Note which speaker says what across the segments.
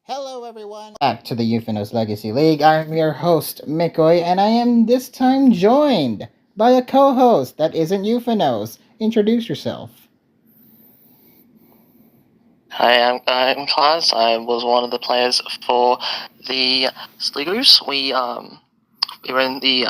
Speaker 1: Hello, everyone. Back to the Euphonos Legacy League. I'm your host, Mikoy, and I am this time joined by a co-host that isn't Euphonos. Introduce yourself.
Speaker 2: Hi, I'm Clas. I was one of the players for the Sligoos. We were in the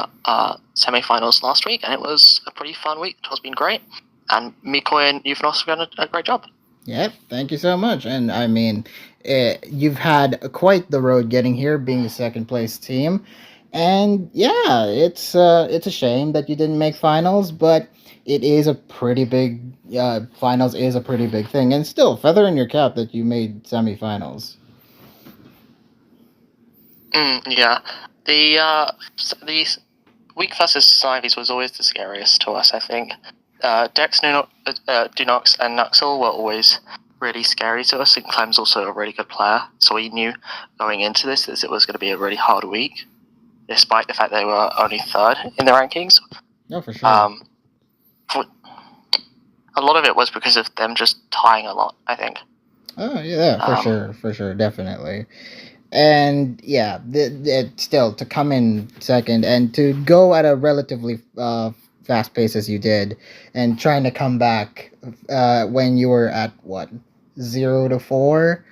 Speaker 2: semi-finals last week, and it was a pretty fun week. It has been great, and Mikoy and Euphonos have done a great job.
Speaker 1: Yep, thank you so much. And I mean, you've had quite the road getting here, being the second place team. And yeah, it's a shame that you didn't make finals, but it is a pretty big finals is a pretty big thing, and still feather in your cap that you made semifinals.
Speaker 2: Yeah, the week versus Snivies was always the scariest to us. I think Dex, Dunox, and Nuxel were always really scary to us. And Clem's also a really good player, so we knew going into this that it was going to be a really hard week, despite the fact they were only third in the rankings.
Speaker 1: No, for sure.
Speaker 2: A lot of it was because of them just tying a lot, I think.
Speaker 1: Oh yeah, for sure, definitely. And yeah, still to come in second and to go at a relatively fast pace as you did, and trying to come back when you were at what 0-4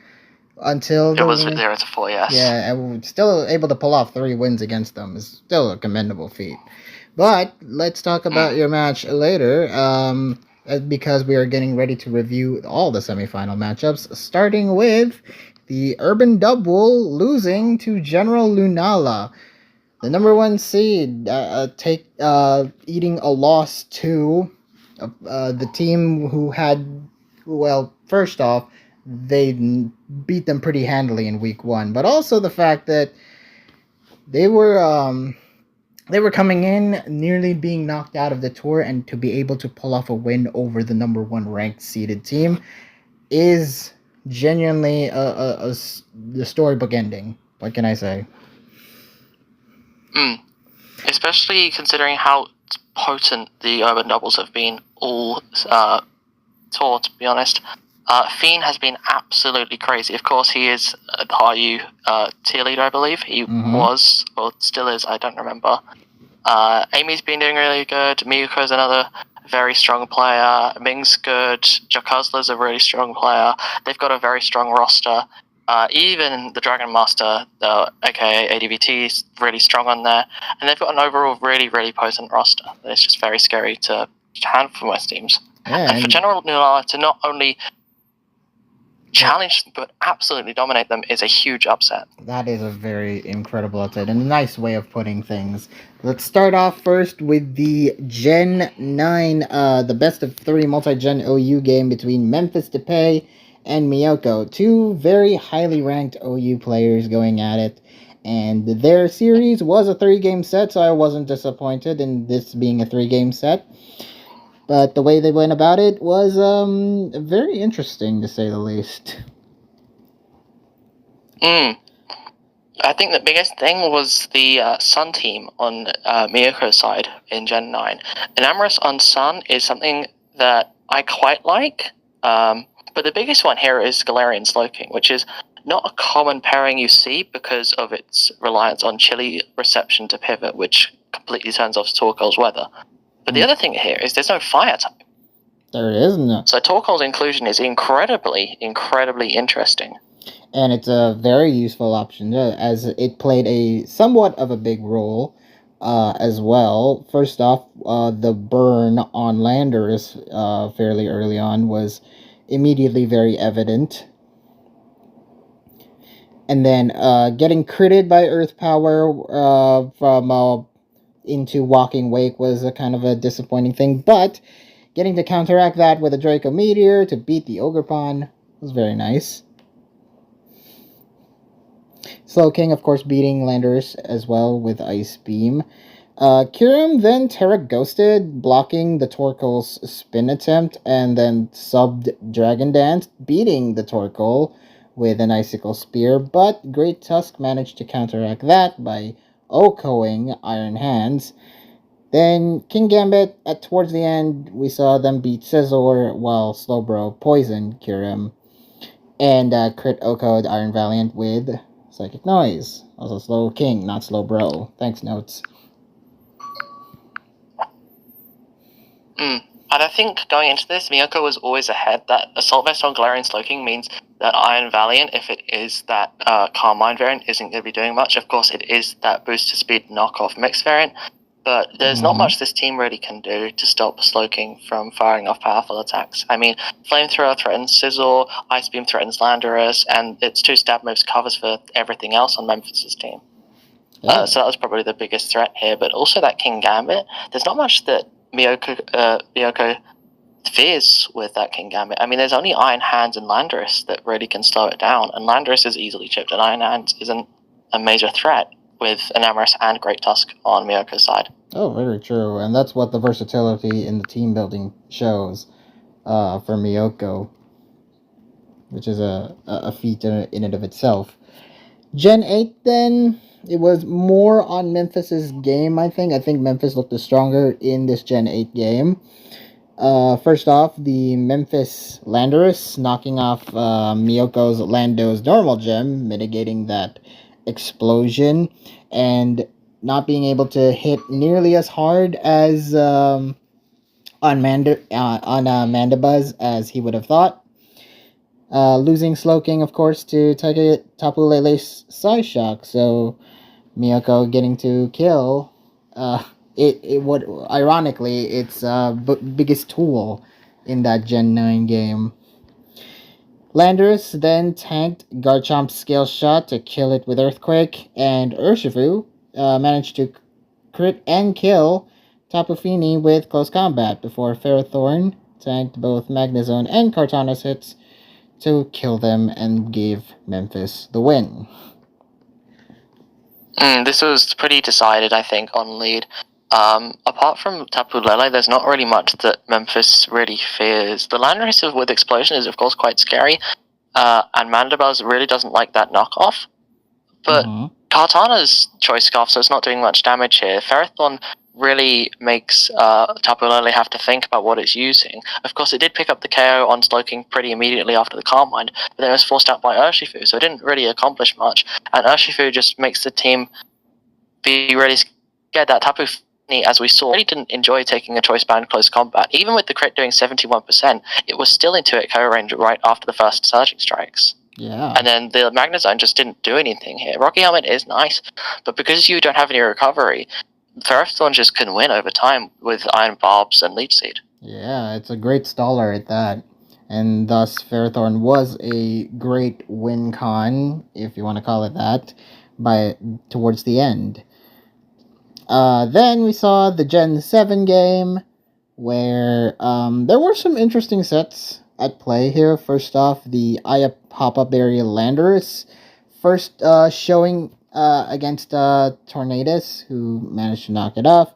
Speaker 1: until
Speaker 2: it was 0-4, yes.
Speaker 1: Yeah, and still able to pull off 3 wins against them is still a commendable feat. But let's talk about your match later. Because we are getting ready to review all the semifinal matchups, starting with the Urban Double losing to General Lunala. The number 1 seed eating a loss to the team who had, well, first off, they beat them pretty handily in week 1, but also the fact that they were coming in nearly being knocked out of the tour, and to be able to pull off a win over the number 1 ranked seeded team is genuinely the storybook ending. What can I say?
Speaker 2: Especially considering how potent the Urban Doubles have been all tour, to be honest. Fiend has been absolutely crazy. Of course, he is a RU tier leader, I believe. He was, or still is, I don't remember. Amy's been doing really good. Miyuko's another very strong player. Ming's good. Jakuzla's a really strong player. They've got a very strong roster. Even the Dragon Master, aka ADVT, is really strong on there. And they've got an overall really, really potent roster. It's just very scary to handle for most teams. Yeah, and for General Lunala to not only challenge but absolutely dominate them is a huge upset.
Speaker 1: That is a very incredible upset and a nice way of putting things. Let's start off first with the Gen 9, the best of 3 multi-gen OU game between Memphis Depay and Miyoko. 2 very highly ranked OU players going at it. And their series was a 3-game set, so I wasn't disappointed in this being a 3-game set. But the way they went about it was very interesting, to say the least.
Speaker 2: I think the biggest thing was the Sun team on Miyoko's side in Gen 9. Enamorous on Sun is something that I quite like, but the biggest one here is Galarian Slowking, which is not a common pairing you see because of its reliance on chilly reception to pivot, which completely turns off Torkoal's weather. But the other thing here is there's no fire type.
Speaker 1: There isn't.
Speaker 2: So Torkoal's inclusion is incredibly, incredibly interesting.
Speaker 1: And it's a very useful option, as it played a somewhat of a big role as well. First off, the burn on Landers fairly early on was immediately very evident. And then getting critted by Earth Power from into Walking Wake was a kind of a disappointing thing, but getting to counteract that with a Draco Meteor to beat the Ogerpon was very nice. Slowking, of course, beating Landers as well with Ice Beam. Kyurem then Terra Ghosted, blocking the Torkoal's spin attempt, and then subbed Dragon Dance, beating the Torkoal with an Icicle Spear, but Great Tusk managed to counteract that by OHKOing Iron Hands. Then King Gambit, towards the end, we saw them beat Scizor while Slowbro poisoned Kyurem. And crit Oko Iron Valiant with Psychic Noise. Also Slow King, not Slow Bro. Thanks, notes.
Speaker 2: And I think going into this, Miyoko was always ahead. That Assault Vest on Galarian Slow King means that Iron Valiant, if it is that Carmine variant, isn't going to be doing much. Of course, it is that boost to speed knockoff mix variant, but there's not much this team really can do to stop Slowking from firing off powerful attacks. I mean, Flamethrower threatens Sizzle, Ice Beam threatens Landorus, and its 2 stab moves covers for everything else on Memphis's team. So that was probably the biggest threat here, but also that King Gambit. There's not much that Miyoko fears with that King Gambit. I mean, there's only Iron Hands and Landorus that really can slow it down, and Landorus is easily chipped, and Iron Hands isn't a major threat with Enamorus and Great Tusk on Miyoko's side.
Speaker 1: Oh, very true, and that's what the versatility in the team building shows for Miyoko, which is a feat in and of itself. Gen 8, then, it was more on Memphis's game, I think. I think Memphis looked the stronger in this Gen 8 game. First off, the Memphis Landorus knocking off Miyoko's Lando's normal gem, mitigating that explosion, and not being able to hit nearly as hard as on Mandibuzz as he would have thought. Losing Slowking, of course, to Tapu Lele's Psyshock, so Miyoko getting to kill. Ironically, it's biggest tool in that Gen 9 game. Landorus then tanked Garchomp's Scale Shot to kill it with Earthquake, and Urshifu managed to crit and kill Tapu Fini with Close Combat before Ferrothorn tanked both Magnezone and Kartana's hits to kill them and give Memphis the win.
Speaker 2: This was pretty decided, I think, on lead. Apart from Tapu Lele, there's not really much that Memphis really fears. The Landorus with Explosion is, of course, quite scary, and Mandibuzz really doesn't like that knockoff. But Kartana's Choice Scarf, so it's not doing much damage here. Ferrothorn really makes Tapu Lele have to think about what it's using. Of course, it did pick up the KO on Slowking pretty immediately after the Carmine, but then it was forced out by Urshifu, so it didn't really accomplish much. And Urshifu just makes the team be really scared that Tapu Fini, as we saw, really didn't enjoy taking a Choice Band Close Combat. Even with the crit doing 71%, it was still into it KO range right after the first Surging Strikes.
Speaker 1: Yeah.
Speaker 2: And then the Magnezone just didn't do anything here. Rocky Helmet is nice, but because you don't have any recovery, Ferrothorn just can win over time with Iron Barbs and Leech Seed.
Speaker 1: Yeah, it's a great staller at that. And thus, Ferrothorn was a great win con, if you want to call it that, towards the end. Then we saw the Gen 7 game, where there were some interesting sets at play here. First off, the Aya Pop-Up Area Landorus, first showing against Tornadus, who managed to knock it off.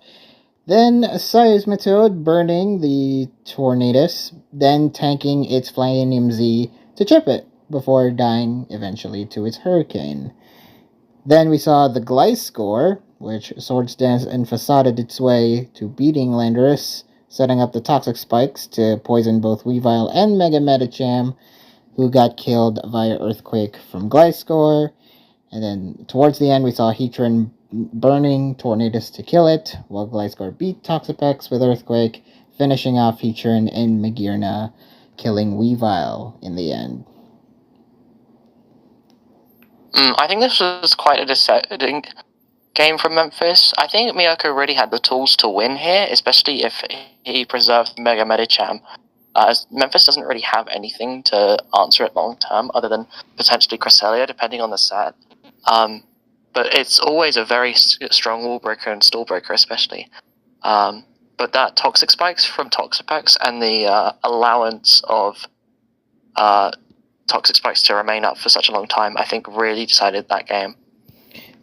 Speaker 1: Then Seismitoad burning the Tornadus, then tanking its Flyinium Z to chip it, before dying eventually to its Hurricane. Then we saw the Gliscor, which Swords Dance and Facaded its way to beating Landorus, setting up the Toxic Spikes to poison both Weavile and Mega Medicham, who got killed via Earthquake from Gliscor. And then towards the end, we saw Heatran burning Tornadus to kill it, while Gliscor beat Toxapex with Earthquake, finishing off Heatran and Magearna, killing Weavile in the end.
Speaker 2: I think this was quite a deciding game from Memphis. I think Miyoko really had the tools to win here, especially if he preserved Mega Medicham. As Memphis doesn't really have anything to answer it long term, other than potentially Cresselia, depending on the set. But it's always a very strong wall breaker and stall breaker, especially. But that Toxic Spikes from Toxapex and the allowance of Toxic Spikes to remain up for such a long time, I think really decided that game.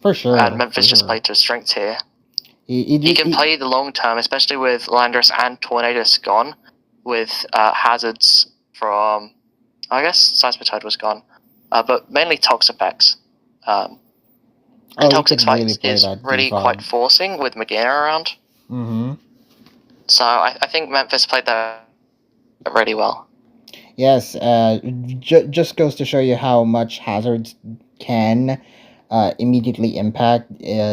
Speaker 1: For sure.
Speaker 2: And Memphis just played to his strengths here. He can play the long term, especially with Landorus and Tornadus gone, with hazards from, I guess Seismitoad was gone, but mainly Toxapex. And Toxic Spikes is really quite forcing with Magearna around.
Speaker 1: Mm-hmm.
Speaker 2: So I think Memphis played that really well.
Speaker 1: Yes, just goes to show you how much hazards can immediately impact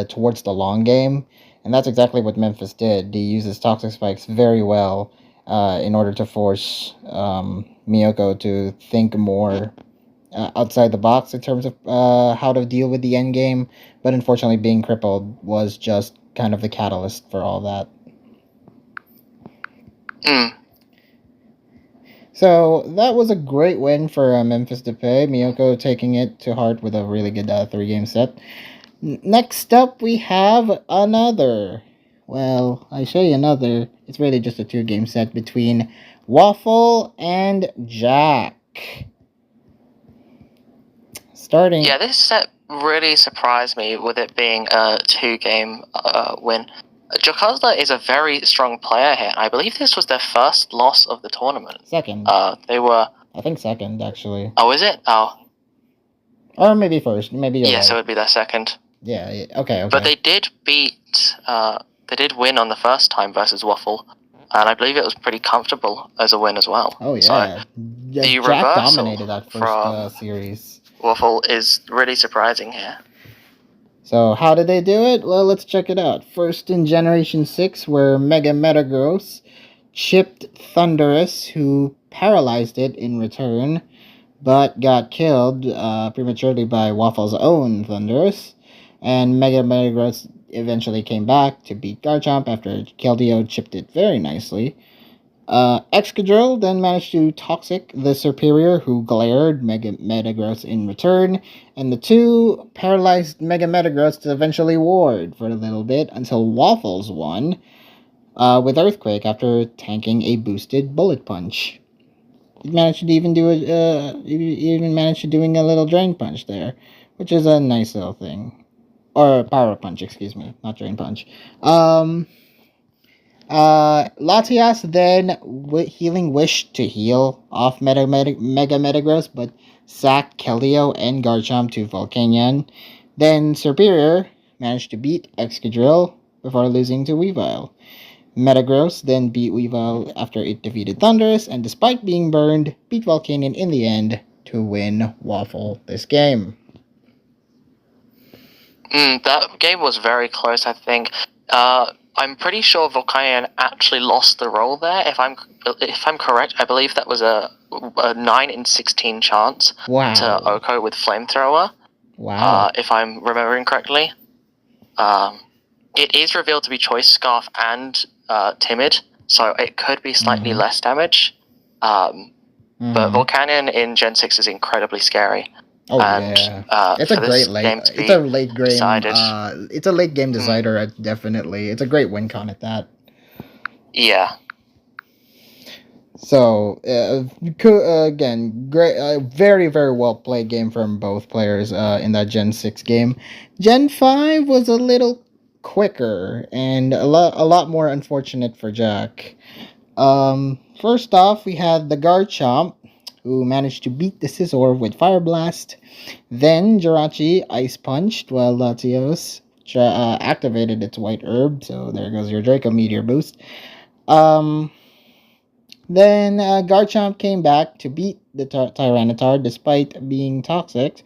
Speaker 1: towards the long game, and that's exactly what Memphis did. He uses toxic spikes very well in order to force Miyoko to think more outside the box in terms of how to deal with the end game. But unfortunately, being crippled was just kind of the catalyst for all that.
Speaker 2: Mm.
Speaker 1: So that was a great win for Memphis Depay. Miyoko taking it to heart with a really good 3-game set. Next up, we have another. Well, I say another. It's really just a 2-game set between Waffle and Jack. Starting.
Speaker 2: Yeah, this set really surprised me with it being a 2-game win. Jakarta is a very strong player here. I believe this was their first loss of the tournament.
Speaker 1: Second.
Speaker 2: They were.
Speaker 1: I think second, actually.
Speaker 2: Oh, is it? Oh.
Speaker 1: Or maybe first. Maybe you're right.
Speaker 2: So it would be their second.
Speaker 1: Yeah, okay.
Speaker 2: But they did beat. They did win on the first time versus Waffle. And I believe it was pretty comfortable as a win as well.
Speaker 1: Oh, yeah.
Speaker 2: So, the
Speaker 1: Jack dominated that first series.
Speaker 2: Waffle is really surprising here.
Speaker 1: So how did they do it? Well, let's check it out. First in Generation 6, where Mega Metagross chipped Thunderous, who paralyzed it in return, but got killed prematurely by Waffle's own Thunderous. And Mega Metagross eventually came back to beat Garchomp after Keldeo chipped it very nicely. Excadrill then managed to Toxic the Superior, who glared Mega Metagross in return, and the two paralyzed Mega Metagross to eventually ward for a little bit until Waffles won with Earthquake after tanking a boosted Bullet Punch. He managed to even do even managed to doing a little Drain Punch there, which is a nice little thing. Or Power Punch, excuse me, not Drain Punch. Latias then Healing Wish to heal off Mega Metagross, but sacked Keldeo and Garchomp to Volcanion. Then Superior managed to beat Excadrill before losing to Weavile. Metagross then beat Weavile after it defeated Thunderous, and despite being burned, beat Volcanion in the end to win Waffle this game.
Speaker 2: That game was very close, I think. I'm pretty sure Volcanion actually lost the roll there. If I'm correct, I believe that was a 9 in 16 chance to Oko with Flamethrower.
Speaker 1: Wow.
Speaker 2: If I'm remembering correctly. It is revealed to be Choice Scarf and Timid, so it could be slightly less damage. But Volcanion in Gen 6 is incredibly scary.
Speaker 1: Oh, and, yeah. It's a great late. It's a late game. It's a late game decider. Definitely, it's a great win con at that.
Speaker 2: Yeah.
Speaker 1: So again, great, very very well played game from both players in that Gen 6 game. Gen 5 was a little quicker and a lot more unfortunate for Jack. First off, we had the Garchomp, who managed to beat the Scizor with Fire Blast. Then Jirachi Ice Punched while Latios activated its White Herb, so there goes your Draco Meteor boost. Then Garchomp came back to beat the Tyranitar despite being toxic,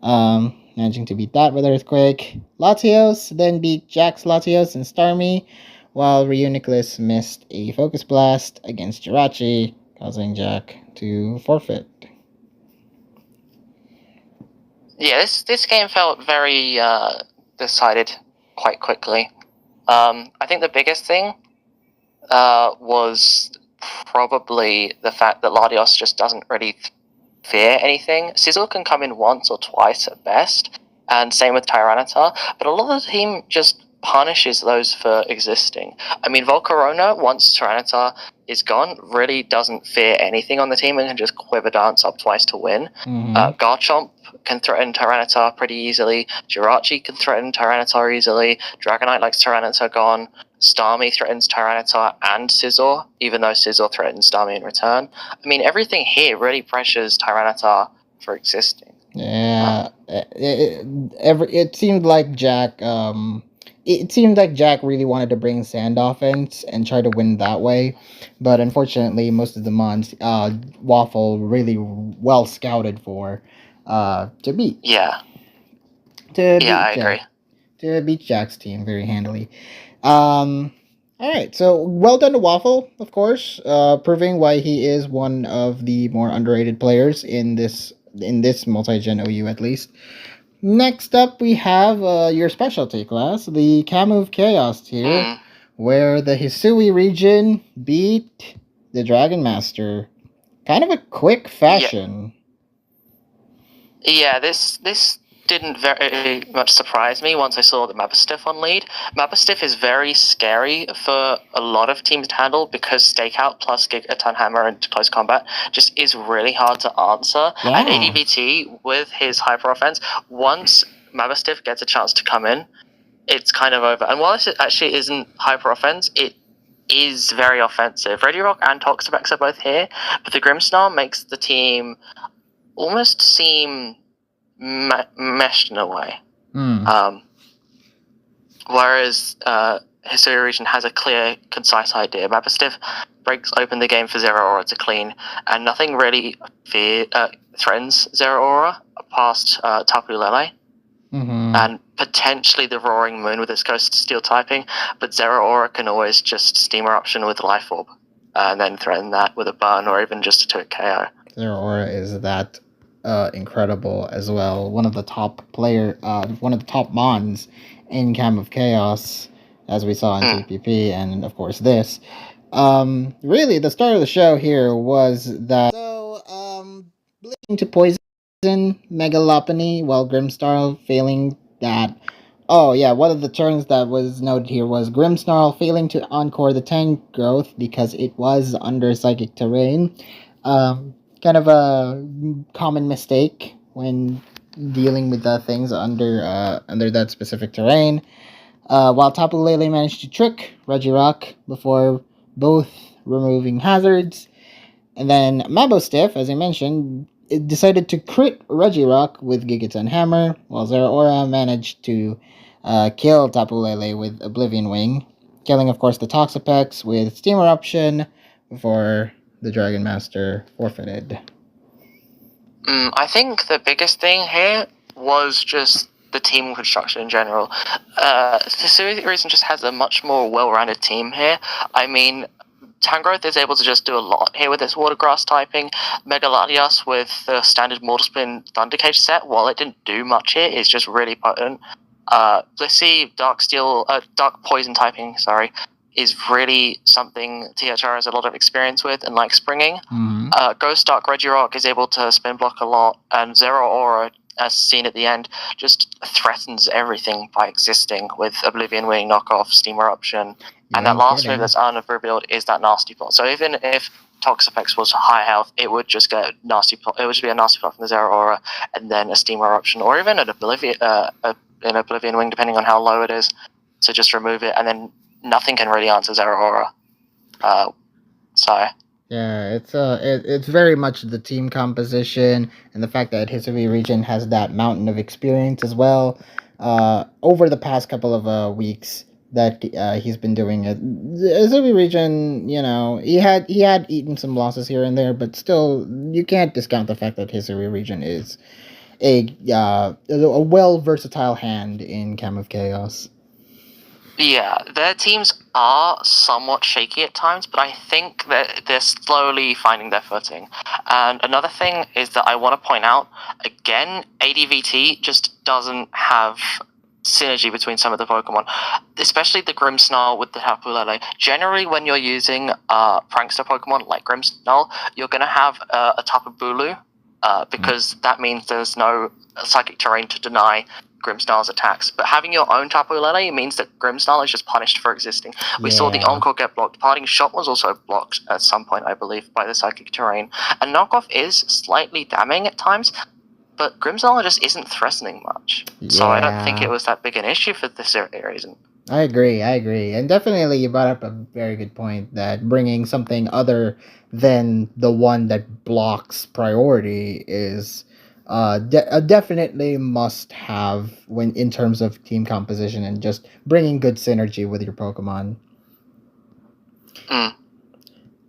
Speaker 1: managing to beat that with Earthquake. Latios then beat Jack's Latios and Starmie, while Reuniclus missed a Focus Blast against Jirachi, causing Jack to forfeit.
Speaker 2: Yeah, this game felt very decided quite quickly. I think the biggest thing was probably the fact that Latios just doesn't really fear anything. Sizzle can come in once or twice at best, and same with Tyranitar, but a lot of the team just punishes those for existing. I mean, Volcarona, once Tyranitar is gone, really doesn't fear anything on the team and can just Quiver Dance up twice to win. Garchomp can threaten Tyranitar pretty easily. Jirachi can threaten Tyranitar easily. Dragonite likes Tyranitar gone. Starmie threatens Tyranitar and Scizor, even though Scizor threatens Starmie in return. I mean, everything here really pressures Tyranitar for existing.
Speaker 1: Yeah, it seemed like Jack it seemed like Jack really wanted to bring sand offense and try to win that way, but unfortunately, most of the mons Waffle really well scouted for to beat
Speaker 2: Yeah,
Speaker 1: to
Speaker 2: yeah,
Speaker 1: beat
Speaker 2: I
Speaker 1: Jack
Speaker 2: agree.
Speaker 1: to beat Jack's team very handily. All right, so well done to Waffle, of course, proving why he is one of the more underrated players in this multi-gen OU at least. Next up, we have your specialty class, the Camo of Chaos tier,
Speaker 2: Mm,
Speaker 1: where the Hisui region beat the Dragon Master. Kind of a quick
Speaker 2: yeah,
Speaker 1: fashion.
Speaker 2: yeah. This didn't very much surprise me once I saw the Mapastiff on lead. Mapastiff is very scary for a lot of teams to handle because Stakeout plus Gigaton Hammer into close combat just is really hard to answer.
Speaker 1: Yeah.
Speaker 2: And ADVT with his hyper offense, once Mapastiff gets a chance to come in, it's kind of over. And while this actually isn't hyper offense, it is very offensive. Regirock and Toxapex are both here, but the Grimmsnarl makes the team almost seem meshed in a way. Whereas Hisui Region has a clear, concise idea. Mapastiff breaks open the game for Zero Aura to clean, and nothing really threatens Zero Aura past Tapu Lele. And potentially the Roaring Moon with its Ghost Steel typing, but Zero Aura can always just Steam Eruption with Life Orb, and then threaten that with a burn or even just a 2 KO.
Speaker 1: Zero Aura is that incredible as well. One of the top mons in Cam of Chaos, as we saw in TPP, and of course this. Really, the start of the show here was that bleeding to poison Megalopony, while Grimmsnarl failing that. Oh yeah, one of the turns that was noted here was Grimmsnarl failing to encore the tank growth because it was under psychic terrain. Kind of a common mistake when dealing with the things under that specific terrain. While Tapu Lele managed to trick Regirock before both removing hazards. And then Mabostiff, as I mentioned, it decided to crit Regirock with Gigaton Hammer, while Zero Aura managed to kill Tapu Lele with Oblivion Wing, killing, of course, the Toxapex with Steam Eruption before the Dragon Master forfeited.
Speaker 2: I think the biggest thing here was just the team construction in general. The reason just has a much more well-rounded team here. I mean, Tangrowth is able to just do a lot here with its Water Grass typing. Megaladios with the standard Mortal Spin Thundercage set, while it didn't do much here, is just really potent. Blissey, Dark Poison typing, is really something THR has a lot of experience with and like springing. Ghost Dark Regirock is able to spin block a lot, and Zero Aura, as seen at the end, just threatens everything by existing with Oblivion Wing, Knockoff, Steam Eruption, and that last move that's unrevealed is that Nasty Plot. So even if Toxapex was high health, it would just get nasty plot. It would just be a Nasty Plot from the Zero Aura, and then a Steam Eruption, or even an Oblivion Wing, depending on how low it is, to just remove it, and then nothing can really answer Zero Aura.
Speaker 1: Yeah, it's very much the team composition and the fact that Hisui Region has that mountain of experience as well. Over the past couple of weeks that he's been doing it, Hisui Region, he had eaten some losses here and there, but still you can't discount the fact that Hisui Region is a well versatile hand in Cam of Chaos.
Speaker 2: Yeah, their teams are somewhat shaky at times, but I think that they're slowly finding their footing. And another thing is that I want to point out, again, ADVT just doesn't have synergy between some of the Pokemon, especially the Grimmsnarl with the Tapu Lele. Generally, when you're using prankster Pokemon like Grimmsnarl, you're going to have a Tapu Bulu, because that means there's no psychic terrain to deny Grimmsnarl's attacks. But having your own Tapu Lele means that Grimmsnarl is just punished for existing. We saw the Encore get blocked. Parting Shot was also blocked at some point, I believe, by the psychic terrain. And Knockoff is slightly damning at times, but Grimmsnarl just isn't threatening much. So I don't think it was that big an issue for this reason.
Speaker 1: I agree. And definitely you brought up a very good point that bringing something other than the one that blocks priority is Definitely must have when in terms of team composition and just bringing good synergy with your Pokemon.
Speaker 2: Mm.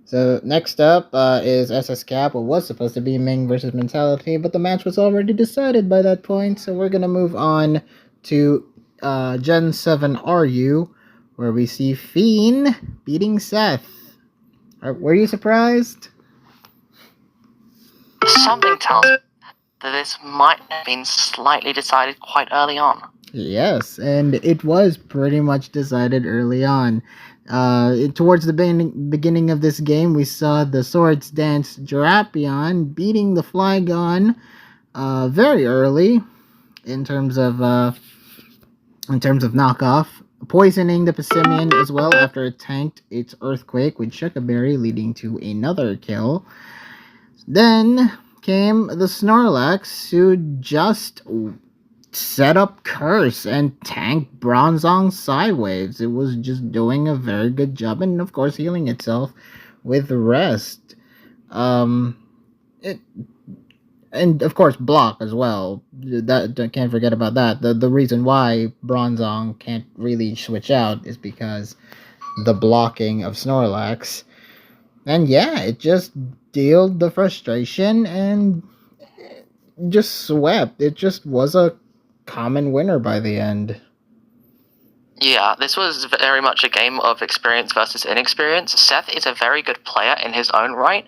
Speaker 1: So next up is SS Cap. It was supposed to be Ming versus Mentality, but the match was already decided by that point. So we're gonna move on to Gen 7 RU, where we see Fiend beating Seth. Were you surprised?
Speaker 2: Something tells me that this might have been slightly decided quite early on.
Speaker 1: Yes, and it was pretty much decided early on. Towards the beginning of this game, we saw the Swords Dance Jarapion beating the Flygon very early in terms of knockoff, poisoning the Pissimian as well after it tanked its Earthquake with Shuckaberry, leading to another kill. Then came the Snorlax, who just set up Curse and tanked Bronzong Sidewaves. It was just doing a very good job, and of course healing itself with Rest. It and of course block as well. That can't forget about that. The reason why Bronzong can't really switch out is because the blocking of Snorlax. And yeah, it just dealt the frustration and just swept. It just was a common winner by the end.
Speaker 2: Yeah, this was very much a game of experience versus inexperience. Seth is a very good player in his own right,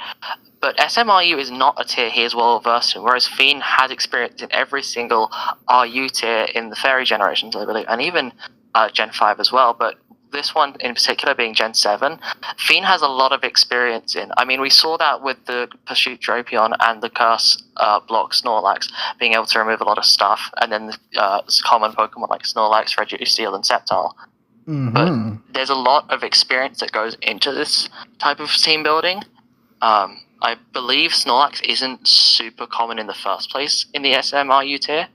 Speaker 2: but SMRU is not a tier he is well versed in, whereas Fiend has experience in every single RU tier in the Fairy generations, I believe, and even Gen 5 as well. But this one in particular being Gen 7, Fiend has a lot of experience in. I mean, we saw that with the Pursuit Drapion and the Curse block Snorlax being able to remove a lot of stuff, and then the common Pokemon like Snorlax, Registeel, and Sceptile.
Speaker 1: Mm-hmm.
Speaker 2: But there's a lot of experience that goes into this type of team building. I believe Snorlax isn't super common in the first place in the SMRU tier.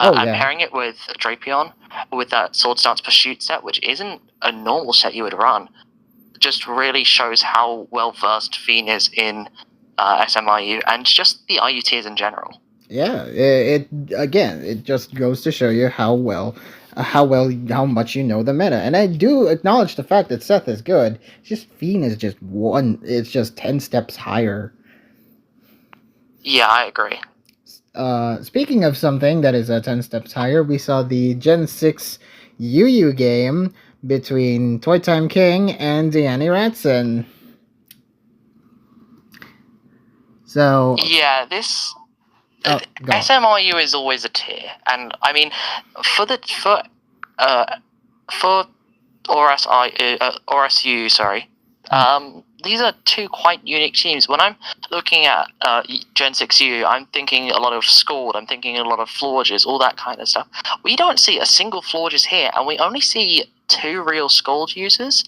Speaker 2: I'm pairing it with Drapion, with that Sword Stance Pursuit set, which isn't a normal set you would run. Just really shows how well versed Fiend is in SMRU and just the RU tiers in general.
Speaker 1: Yeah, it just goes to show you how much you know the meta. And I do acknowledge the fact that Seth is good. It's just Fiend is just it's just 10 steps higher.
Speaker 2: Yeah, I agree.
Speaker 1: Speaking of something that is 10 steps higher, we saw the Gen 6 UU game between Toy Time King and Deanne Ratson. So
Speaker 2: yeah, this SMRU is always a tier, and I mean for ORSU, sorry. These are two quite unique teams. When I'm looking at Gen 6U, I'm thinking a lot of Scald, I'm thinking a lot of Florges, all that kind of stuff. We don't see a single Florges here, and we only see two real Scald users.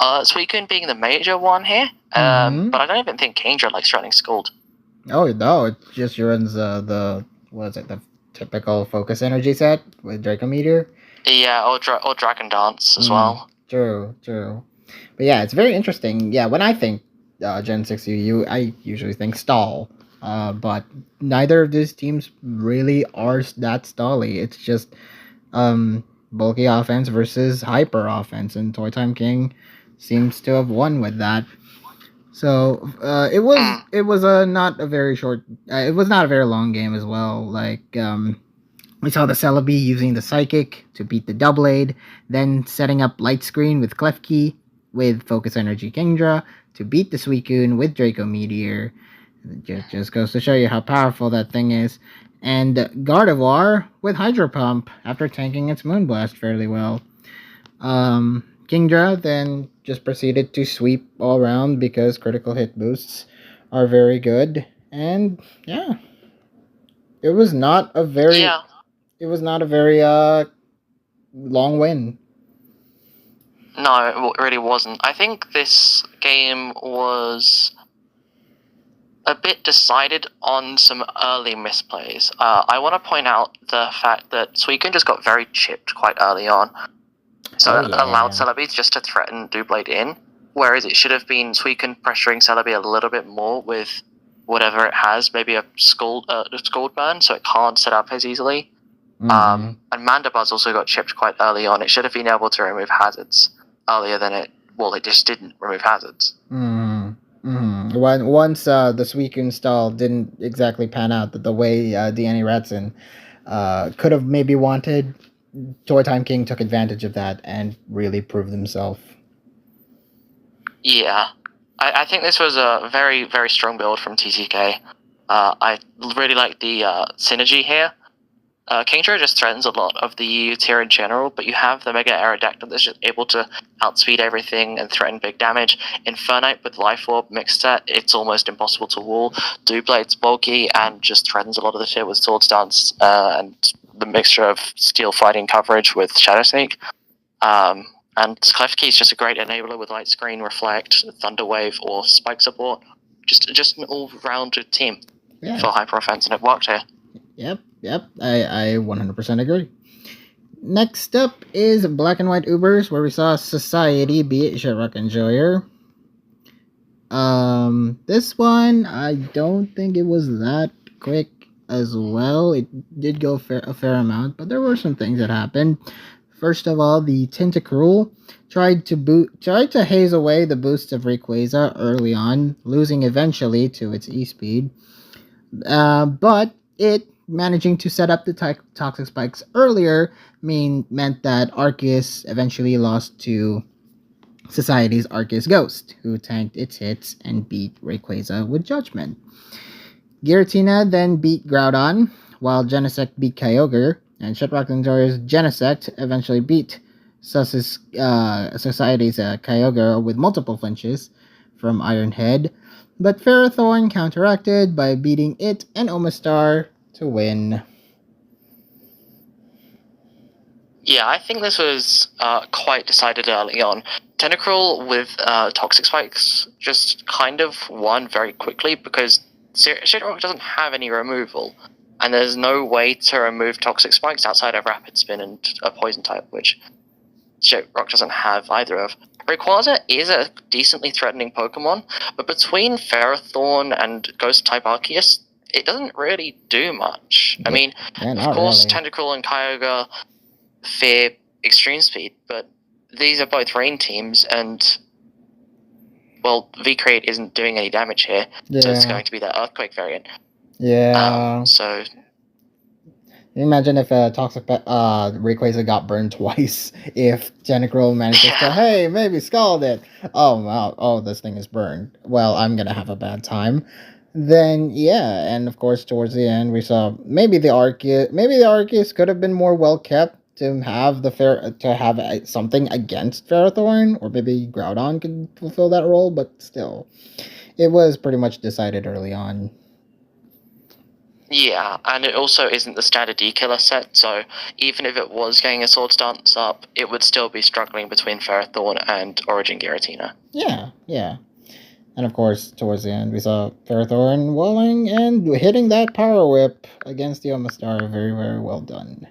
Speaker 2: Suicune being the major one here, but I don't even think Kingdra likes running Scald.
Speaker 1: Oh no, it just runs the typical Focus Energy set with Draco Meteor.
Speaker 2: Yeah, or Dragon Dance as well.
Speaker 1: True. But yeah, it's very interesting. Yeah, when I think Gen 6 UU, I usually think stall. But neither of these teams really are that stally. It's just bulky offense versus hyper offense, and Toy Time King seems to have won with that. So it was not a very short. It was not a very long game as well. Like we saw the Celebi using the Psychic to beat the Doublade, then setting up Light Screen with Klefki with Focus Energy Kingdra to beat the Suicune with Draco Meteor. It just goes to show you how powerful that thing is. And Gardevoir with Hydro Pump after tanking its Moonblast fairly well. Kingdra then just proceeded to sweep all around because critical hit boosts are very good. And yeah, it was not a very long win.
Speaker 2: No, it really wasn't. I think this game was a bit decided on some early misplays. I want to point out the fact that Suicune just got very chipped quite early on. So it allowed Celebi just to threaten Doublade in, whereas it should have been Suicune pressuring Celebi a little bit more with whatever it has, maybe a scald burn, so it can't set up as easily. And Mandibuzz also got chipped quite early on. It should have been able to remove hazards earlier than it. Well, it just didn't remove hazards.
Speaker 1: Once the Suicune stall didn't exactly pan out the way Danny Ratson could have maybe wanted, Toy Time King took advantage of that and really proved himself.
Speaker 2: Yeah, I think this was a very, very strong build from TTK. I really like the synergy here. Kingdra just threatens a lot of the EU tier in general, but you have the Mega Aerodactyl that's just able to outspeed everything and threaten big damage. Infernape with Life Orb mixed set, it's almost impossible to wall. Doublade's bulky and just threatens a lot of the tier with Swords Dance and the mixture of Steel Fighting coverage with Shadow Sneak. And Klefki is just a great enabler with Light Screen, Reflect, Thunder Wave, or Spike support. Just an all-rounded team for hyper offense, and it worked here.
Speaker 1: Yep, I 100% agree. Next up is Black and White Ubers, where we saw Society beat Shitrock Enjoyer. This one, I don't think it was that quick as well. It did go a fair amount, but there were some things that happened. First of all, the Tentacruel tried to haze away the boosts of Rayquaza early on, losing eventually to its E-Speed. But it managing to set up the Toxic Spikes earlier meant that Arceus eventually lost to Society's Arceus Ghost, who tanked its hits and beat Rayquaza with Judgment. Giratina then beat Groudon, while Genesect beat Kyogre, and Shitrock Enjoyer's Genesect eventually beat Society's Kyogre with multiple flinches from Iron Head, but Ferrothorn counteracted by beating it and Omastar to win.
Speaker 2: Yeah, I think this was quite decided early on. Tentacruel with Toxic Spikes just kind of won very quickly because Shitrock doesn't have any removal, and there's no way to remove Toxic Spikes outside of Rapid Spin and a Poison type, which Shitrock doesn't have either of. Rayquaza is a decently threatening Pokemon, but between Ferrothorn and Ghost-type Arceus, it doesn't really do much. I mean, of course, really. Tentacruel and Kyogre fear Extreme Speed, but these are both Rain teams, and, well, V-Create isn't doing any damage here, so it's going to be the Earthquake variant. So...
Speaker 1: Imagine if Toxic Rayquaza got burned twice. If Tentacruel manages to, hey, maybe scald it. Oh, wow. Oh, this thing is burned. Well, I'm going to have a bad time. Then, yeah. And, of course, towards the end, we saw maybe the Arceus could have been more well-kept to have something against Ferrothorn. Or maybe Groudon could fulfill that role. But still, it was pretty much decided early on.
Speaker 2: Yeah, and it also isn't the standard D-Killer set, so even if it was getting a Swords Dance up, it would still be struggling between Ferrothorn and Origin Giratina.
Speaker 1: Yeah. And of course, towards the end, we saw Ferrothorn walling and hitting that Power Whip against the Omastar. Very, very well done.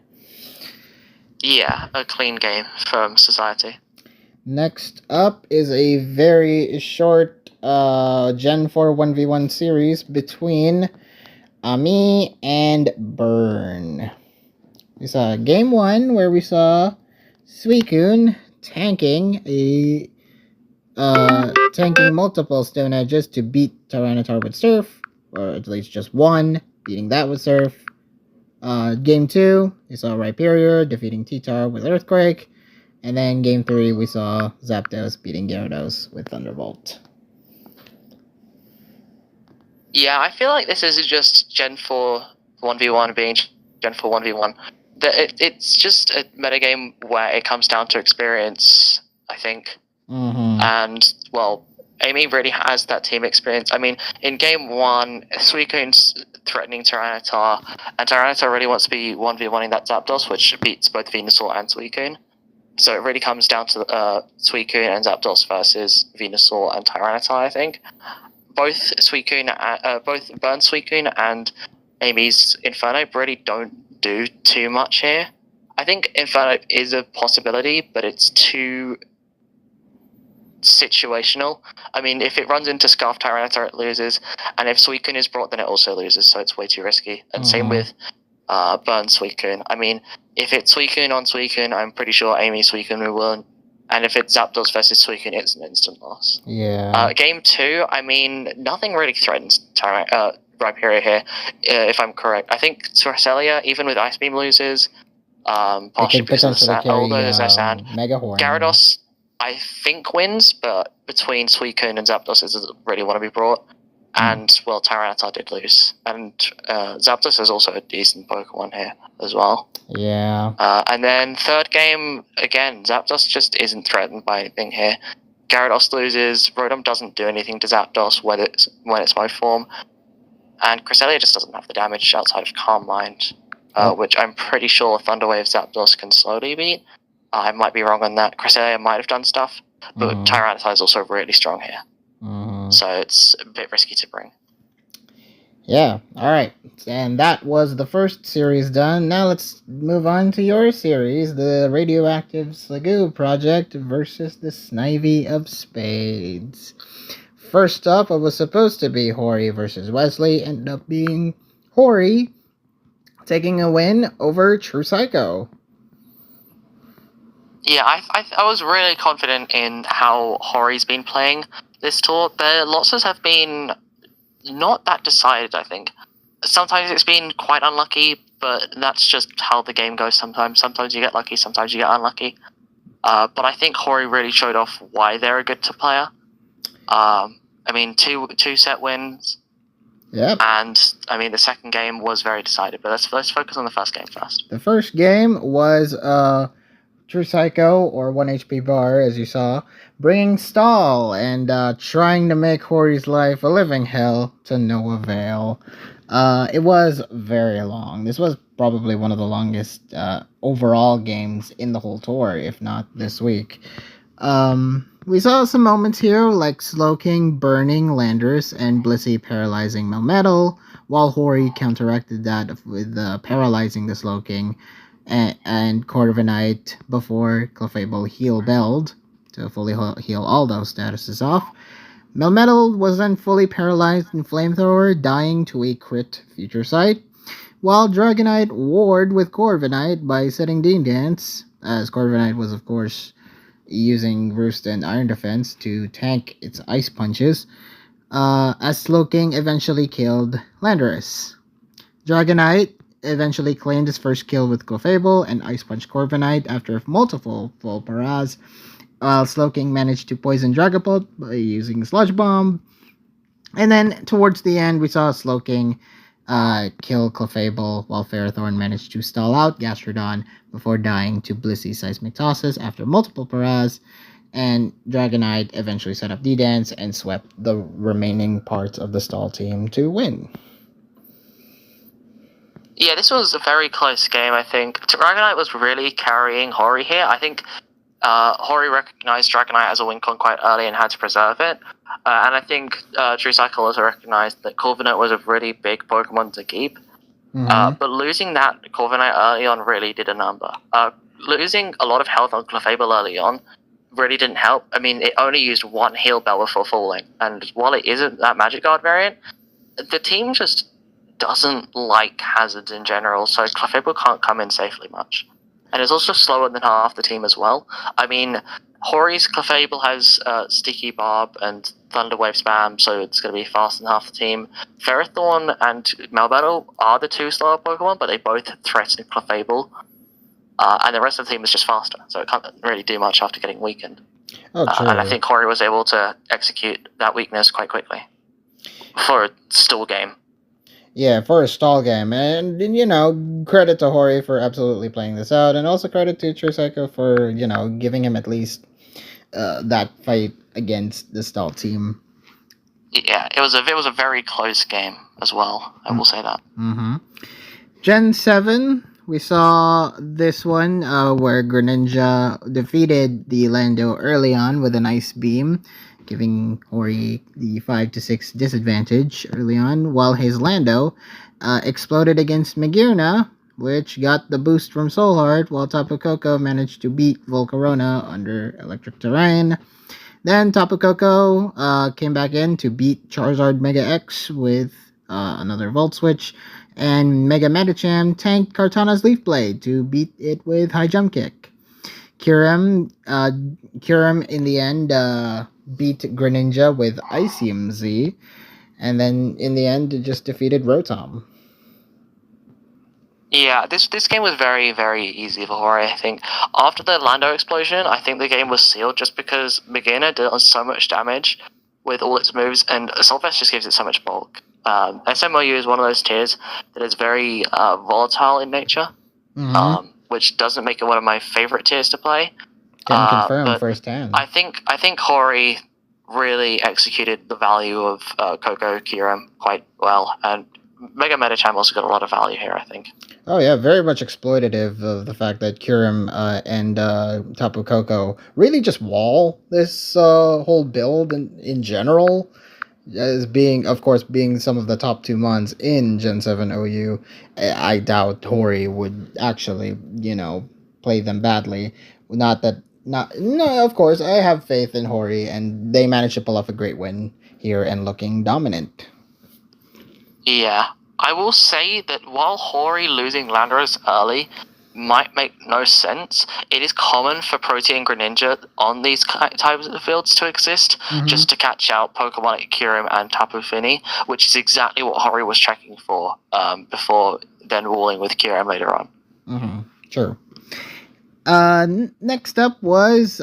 Speaker 2: Yeah, a clean game from Society.
Speaker 1: Next up is a very short Gen 4 1v1 series between Ami and Burn. We saw game 1 where we saw Suicune tanking multiple Stone Edges to beat Tyranitar with Surf, or at least just one, beating that with Surf. Game 2, we saw Rhyperior defeating T-Tar with Earthquake, and then game 3 we saw Zapdos beating Gyarados with Thunderbolt.
Speaker 2: Yeah, I feel like this is just Gen 4 1v1 being Gen 4 1v1. It's just a metagame where it comes down to experience, I think.
Speaker 1: Mm-hmm.
Speaker 2: And, well, Amy really has that team experience. I mean, in game 1, Suicune's threatening Tyranitar, and Tyranitar really wants to be 1v1ing that Zapdos, which beats both Venusaur and Suicune. So it really comes down to Suicune and Zapdos versus Venusaur and Tyranitar, I think. Both Burn Suicune and Amy's Inferno really don't do too much here. I think Inferno is a possibility, but it's too situational. I mean, if it runs into Scarf Tyranitar, it loses, and if Suicune is brought, then it also loses, so it's way too risky. And same with Burn Suicune. I mean, if it's Suicune on Suicune, I'm pretty sure Amy Suicune will win. And if it's Zapdos versus Suicune, it's an instant loss.
Speaker 1: Yeah.
Speaker 2: Game 2, I mean, nothing really threatens Rhyperior here, if I'm correct. I think Cresselia, even with Ice Beam, loses. Partially because of the sand. Although there's no sand.
Speaker 1: Mega Horn.
Speaker 2: Gyarados, I think, wins, but between Suicune and Zapdos, it doesn't really want to be brought. And, well, Tyranitar did lose. And Zapdos is also a decent Pokemon here as well.
Speaker 1: Yeah.
Speaker 2: And then third game, again, Zapdos just isn't threatened by anything here. Gyarados loses, Rotom doesn't do anything to Zapdos when it's my form, and Cresselia just doesn't have the damage outside of Calm Mind, which I'm pretty sure Thunder Wave Zapdos can slowly beat. I might be wrong on that. Cresselia might have done stuff, but Tyranitar is also really strong here. So it's a bit risky to bring.
Speaker 1: Yeah, alright. And that was the first series done. Now let's move on to your series, the Radioactive Sliggoo Project versus the Snivy of Spades. First up, it was supposed to be Hori versus Wesley, ended up being Hori taking a win over True Psycho.
Speaker 2: Yeah, I was really confident in how Hori's been playing this tour. Their losses have been not that decided, I think. Sometimes it's been quite unlucky, but that's just how the game goes sometimes. Sometimes you get lucky, sometimes you get unlucky. But I think Hori really showed off why they're a good player. I mean, two set wins.
Speaker 1: Yep.
Speaker 2: And, I mean, the second game was very decided, but let's focus on the first game first.
Speaker 1: The first game was True Psycho, or 1 HP Bar, as you saw, bringing Stall and trying to make Hori's life a living hell to no avail. It was very long. This was probably one of the longest overall games in the whole tour, if not this week. We saw some moments here, like Slowking burning Landorus and Blissey paralyzing Melmetal, while Hori counteracted that with paralyzing the Slowking and Corviknight before Clefable heal-belled to fully heal all those statuses off. Melmetal was then fully paralyzed in Flamethrower, dying to a crit Future Sight, while Dragonite warred with Corviknight by setting Dean Dance, as Corviknight was, of course, using Roost and Iron Defense to tank its Ice Punches, as Slowking eventually killed Landorus. Dragonite eventually claimed his first kill with Clefable and Ice Punch Corviknight after multiple full paras, while Slowking managed to poison Dragapult by using Sludge Bomb. And then towards the end, we saw Slowking kill Clefable, while Ferrothorn managed to stall out Gastrodon before dying to Blissey Seismitosis after multiple paras, and Dragonite eventually set up D-Dance and swept the remaining parts of the stall team to win.
Speaker 2: Yeah, this was a very close game, I think. Dragonite was really carrying Hori here. I think Hori recognized Dragonite as a win con quite early and had to preserve it. And I think True Cycle also recognized that Corviknight was a really big Pokemon to keep. But losing that Corviknight early on really did a number. Losing a lot of health on Clefable early on really didn't help. I mean, it only used one heal bell before falling. And while it isn't that Magic Guard variant, the team just doesn't like hazards in general, so Clefable can't come in safely much. And it's also slower than half the team as well. I mean, Hori's Clefable has Sticky Barb and Thunder Wave Spam, so it's going to be faster than half the team. Ferrothorn and Melmetal are the two slower Pokemon, but they both threaten Clefable. And the rest of the team is just faster, so it can't really do much after getting weakened.
Speaker 1: Oh, true.
Speaker 2: And I think Hori was able to execute that weakness quite quickly for a stall game.
Speaker 1: Yeah, for a stall game. And, you know, credit to Hori for absolutely playing this out. And also credit to True Psycho for, you know, giving him at least that fight against the stall team.
Speaker 2: Yeah, it was a very close game as well. I will say that.
Speaker 1: Gen 7, we saw this one where Greninja defeated the Lando early on with an Ice Beam, giving Hori the 5-6 disadvantage early on, while his Lando exploded against Magearna, which got the boost from Soul Heart, while Tapu Koko managed to beat Volcarona under Electric Terrain. Then Tapu Koko came back in to beat Charizard Mega X with another Volt Switch, and Mega Medicham tanked Kartana's Leaf Blade to beat it with High Jump Kick. Kyurem in the end beat Greninja with Icium Z, and then in the end just defeated Rotom.
Speaker 2: Yeah, this game was very, very easy for Hori, I think. After the Lando explosion, I think the game was sealed just because Megana did so much damage with all its moves, and Solfest just gives it so much bulk. SMOU is one of those tiers that is very volatile in nature, which doesn't make it one of my favorite tiers to play.
Speaker 1: Can confirm
Speaker 2: but
Speaker 1: firsthand.
Speaker 2: I think Hori really executed the value of Koko Kyurem quite well, and Mega Medicham also got a lot of value here, I think.
Speaker 1: Oh yeah, very much exploitative of the fact that Kyurem and Tapu Koko really just wall this whole build in general, as being, of course, being some of the top 2 mons in Gen 7 OU. I doubt Hori would actually, play them badly. No, of course, I have faith in Hori, and they managed to pull off a great win here and looking dominant.
Speaker 2: Yeah, I will say that while Hori losing Landorus early might make no sense, it is common for Protean Greninja on these types of fields to exist, just to catch out Pokemon like Kyurem and Tapu Fini, which is exactly what Hori was checking for before then walling with Kyurem later on.
Speaker 1: True. Next up was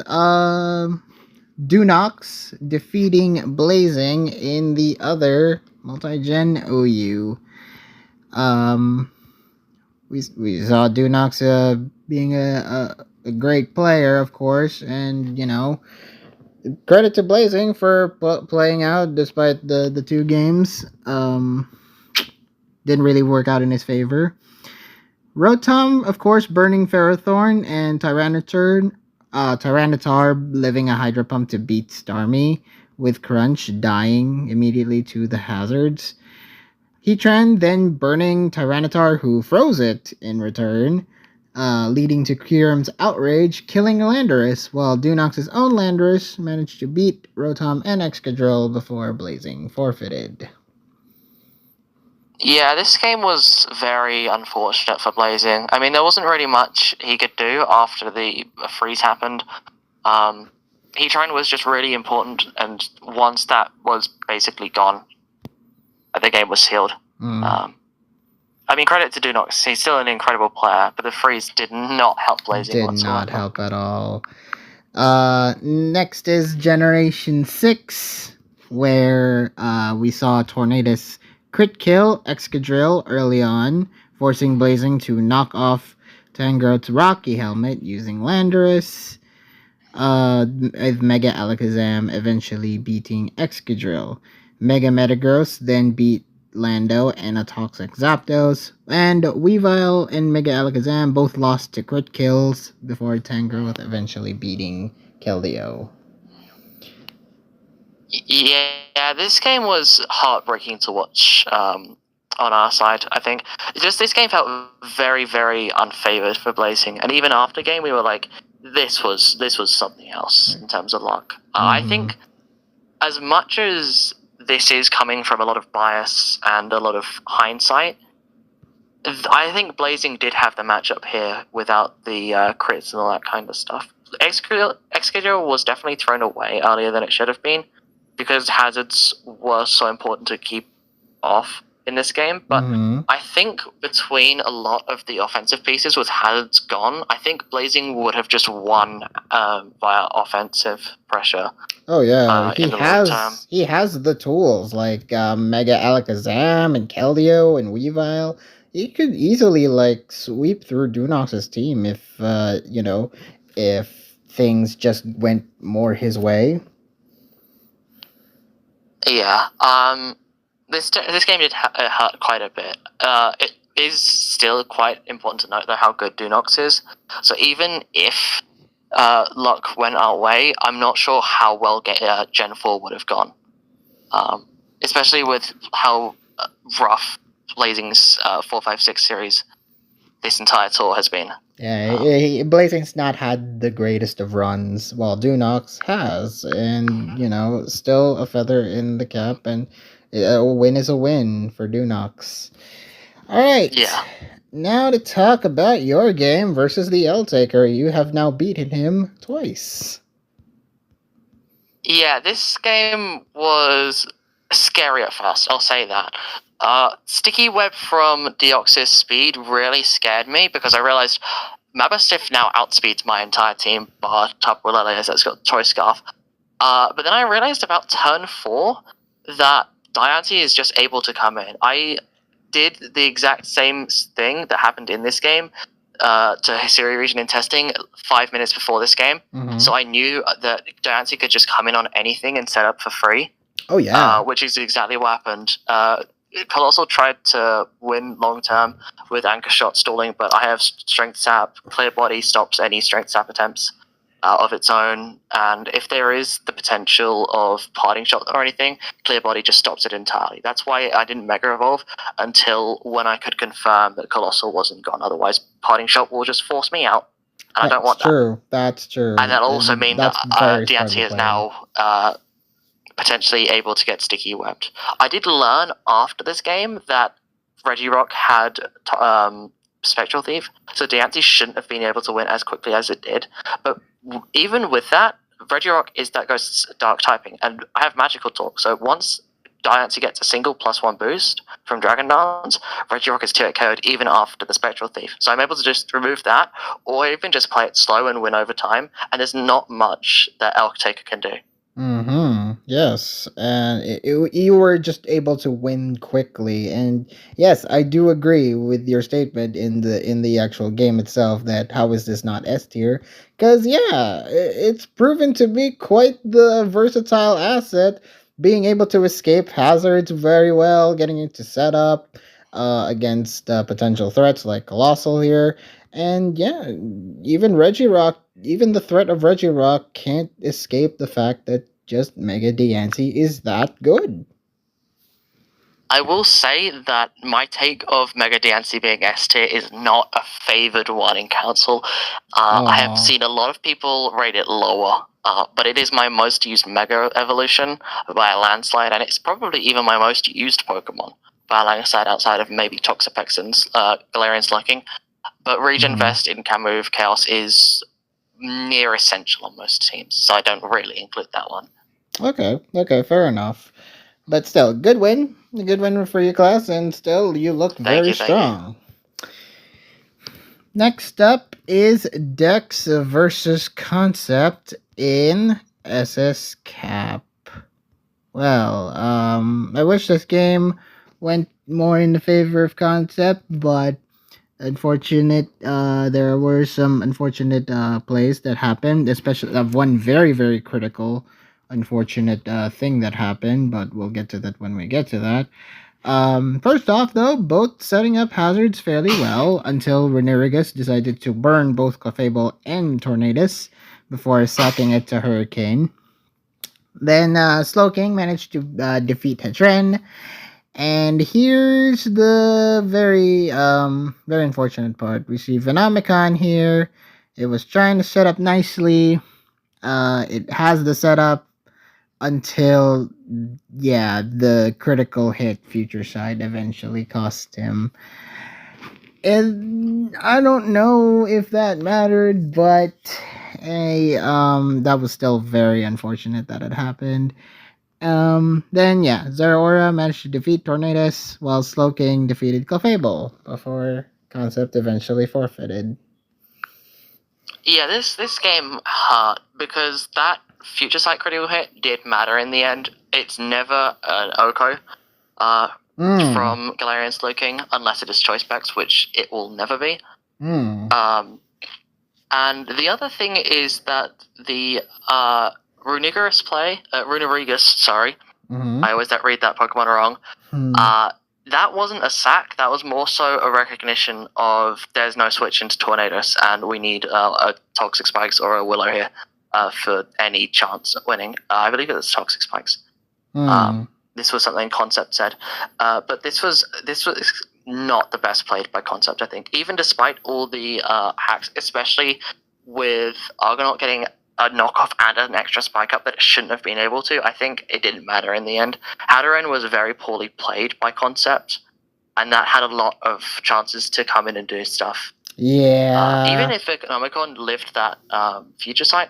Speaker 1: Dunox defeating Blazing in the other multi-gen OU. We saw Dunox being a great player, of course, and credit to Blazing for playing out despite the 2 games. Didn't really work out in his favor. Rotom, of course, burning Ferrothorn, and Tyranitar living a Hydro Pump to beat Starmie, with Crunch dying immediately to the hazards. Heatran then burning Tyranitar, who froze it in return, leading to Kyurem's outrage, killing Landorus, while Dunox's own Landorus managed to beat Rotom and Excadrill before Blazing forfeited.
Speaker 2: Yeah, this game was very unfortunate for Blazing. I mean, there wasn't really much he could do after the freeze happened. Heatran was just really important, and once that was basically gone, the game was sealed. I mean, credit to Dunox. He's still an incredible player, but the freeze did not help Blazing whatsoever.
Speaker 1: Did not help at all. Next is Generation 6, where we saw Tornadus crit kill Excadrill early on, forcing Blazing to knock off Tangro's Rocky Helmet using Landorus, with Mega Alakazam eventually beating Excadrill. Mega Metagross then beat Lando and a Toxic Zapdos, and Weavile and Mega Alakazam both lost to crit kills before Tangrowth eventually beating Keldeo.
Speaker 2: Yeah, this game was heartbreaking to watch on our side, I think. Just this game felt very, very unfavored for Blazing, and even after game we were like, this was something else in terms of luck. I think as much as this is coming from a lot of bias and a lot of hindsight, I think Blazing did have the matchup here without the crits and all that kind of stuff. Excadrill was definitely thrown away earlier than it should have been, because hazards were so important to keep off in this game, but I think between a lot of the offensive pieces with hazards gone, I think Blazing would have just won via offensive pressure.
Speaker 1: Oh yeah, he has the tools like Mega Alakazam and Keldeo and Weavile. He could easily sweep through Dunox's team if if things just went more his way.
Speaker 2: Yeah, this game did hurt quite a bit. It is still quite important to note, though, how good Dunox is. So even if luck went our way, I'm not sure how well Gen 4 would have gone. Especially with how rough Blazing's 4-5-6 series this entire tour has been.
Speaker 1: Yeah, Blazing's not had the greatest of runs, while Dunox has, and still a feather in the cap, and a win is a win for Dunox. All right,
Speaker 2: Yeah.
Speaker 1: now to talk about your game versus the L Taker. You have now beaten him twice.
Speaker 2: Yeah, this game was scary at first, I'll say that. Sticky Web from Deoxys Speed really scared me because I realized Mabastiff now outspeeds my entire team, bar Tapuilele as it's got Choice Scarf. But then I realized about turn 4 that Diancie is just able to come in. I did the exact same thing that happened in this game to Hisiri region in testing 5 minutes before this game.
Speaker 1: Mm-hmm.
Speaker 2: So I knew that Diancie could just come in on anything and set up for free.
Speaker 1: Oh yeah.
Speaker 2: Which is exactly what happened. Colossal tried to win long term with Anchor Shot stalling, but I have Strength Sap. Clear Body stops any Strength Sap attempts of its own, and if there is the potential of Parting Shot or anything, Clear Body just stops it entirely. That's why I didn't Mega Evolve until when I could confirm that Colossal wasn't gone. Otherwise, Parting Shot will just force me out, and I don't want that.
Speaker 1: That's true.
Speaker 2: And that'll also mean that Diancie is
Speaker 1: playing.
Speaker 2: now potentially able to get sticky webbed. I did learn after this game that Regirock had Spectral Thief, so Diancie shouldn't have been able to win as quickly as it did. But even with that, Regirock is that Ghost's dark typing, and I have Magical Talk, so once Diancie gets a single +1 boost from Dragon Dance, Regirock is 2-hit KO'd even after the Spectral Thief. So I'm able to just remove that, or even just play it slow and win over time, and there's not much that Elk Taker can do.
Speaker 1: Mm-hmm. Yes, and you were just able to win quickly, and yes, I do agree with your statement in the actual game itself that how is this not S tier? Because yeah, it's proven to be quite the versatile asset, being able to escape hazards very well, getting into setup against potential threats like Colossal here, and yeah, even Regirock, even the threat of Regirock can't escape the fact that just Mega Diancie is that good.
Speaker 2: I will say that my take of Mega Diancie being S tier is not a favored one in Council. I have seen a lot of people rate it lower, but it is my most used Mega evolution by a landslide, and it's probably even my most used Pokemon by a landslide outside of maybe Toxapex and Galarian Slacking. But Regen Vest in Kamove Chaos is near essential on most teams, so I don't really include that one.
Speaker 1: Okay, fair enough. But still, good win. A good win for your Clas, and still, you look very strong. Next up is Dex versus Concept in SS Cap. Well, I wish this game went more in the favor of Concept, but there were some unfortunate plays that happened, especially one very, very critical unfortunate thing that happened, but we'll get to that when we get to that. First off, though, both setting up hazards fairly well until Renerigus decided to burn both Clefable and Tornadus before sacking it to Hurricane. Then Slowking managed to defeat Hedren. And here's the very unfortunate part. We see Venomicon here. It was trying to set up nicely. It has the setup until the critical hit Future Side eventually cost him. And I don't know if that mattered, but that was still very unfortunate that it happened. Then Zeraora managed to defeat Tornadus while Slowking defeated Clefable before Concept eventually forfeited.
Speaker 2: Yeah, this game hurt because that Future Sight critical hit did matter in the end. It's never an Oko from Galarian Slowking unless it is Choice Specs, which it will never be. And the other thing is that the Runerigus play, sorry. I always read that Pokemon wrong. That wasn't a sack. That was more so a recognition of there's no switch into Tornadus, and we need a Toxic Spikes or a Willow here for any chance at winning. I believe it was Toxic Spikes. This was something Concept said, but this was not the best played by Concept, I think. Even despite all the hacks, especially with Argonaut getting a knockoff and an extra spike up that it shouldn't have been able to, I think it didn't matter in the end. Hadron was very poorly played by Concept, and that had a lot of chances to come in and do stuff.
Speaker 1: Yeah.
Speaker 2: Even if Economicon lived that future sight,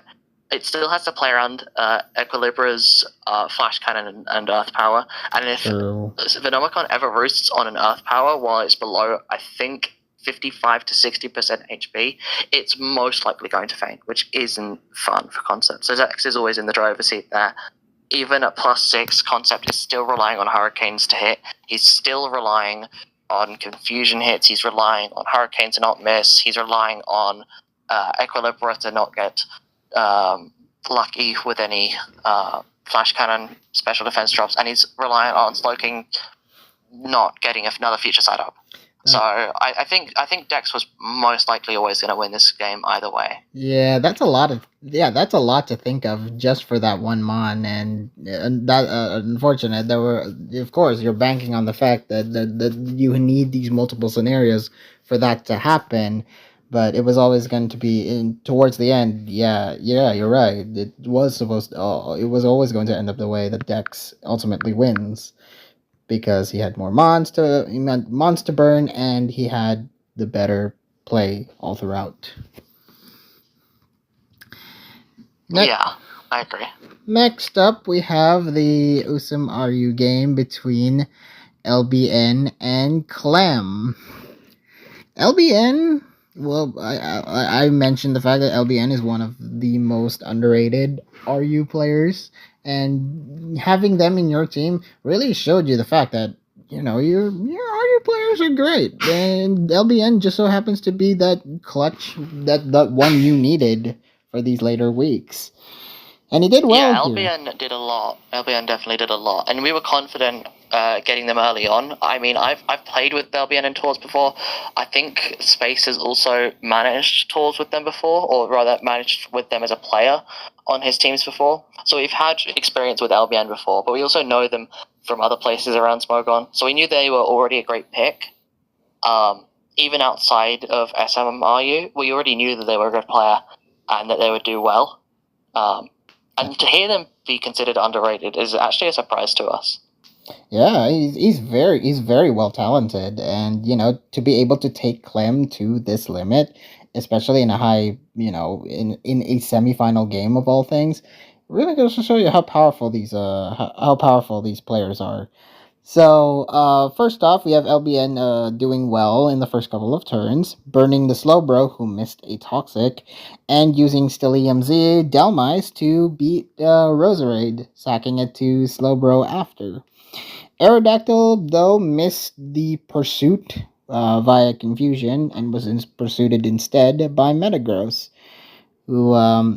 Speaker 2: it still has to play around Equilibra's Flash Cannon and Earth Power. And if Venomicon ever roosts on an Earth Power while it's below, I think, 55 to 60% HP, it's most likely going to faint, which isn't fun for Concept. So Zex is always in the driver's seat there. Even at +6, Concept is still relying on Hurricanes to hit. He's still relying on confusion hits. He's relying on Hurricane to not miss. He's relying on Equilibra to not get lucky with any Flash Cannon special defense drops, and he's relying on Slowking not getting another future side up. So I think Dex was most likely always going to win this game either way.
Speaker 1: Yeah, that's a lot to think of just for that one mon, and that unfortunate. There were, of course, you're banking on the fact that you need these multiple scenarios for that to happen, but it was always going to be towards the end. Yeah, you're right. It was always going to end up the way that Dex ultimately wins, because he had more mons to burn, and he had the better play all throughout.
Speaker 2: Yeah, I agree.
Speaker 1: Next up, we have the Usum RU game between LBN and Clem. LBN, well, I mentioned the fact that LBN is one of the most underrated RU players, and having them in your team really showed you the fact that, your RU players are great, and LBN just so happens to be that clutch, that one you needed for these later weeks. And he did well.
Speaker 2: Yeah, LBN did a lot. LBN definitely did a lot, and we were confident getting them early on. I mean, I've played with LBN in tours before. I think Space has also managed tours with them before, or rather managed with them as a player on his teams before. So we've had experience with LBN before, but we also know them from other places around Smogon. So we knew they were already a great pick. Even outside of SMRU, we already knew that they were a good player and that they would do well. And to hear them be considered underrated is actually a surprise to us.
Speaker 1: Yeah, he's very well talented, and to be able to take Clem to this limit, especially in a high, in a semifinal game of all things, really goes to show you how powerful these players are. So, first off, we have LBN doing well in the first couple of turns, burning the Slowbro, who missed a Toxic, and using StillEMZ Delmise to beat Roserade, sacking it to Slowbro after. Aerodactyl, though, missed the pursuit via confusion and was pursued instead by Metagross, who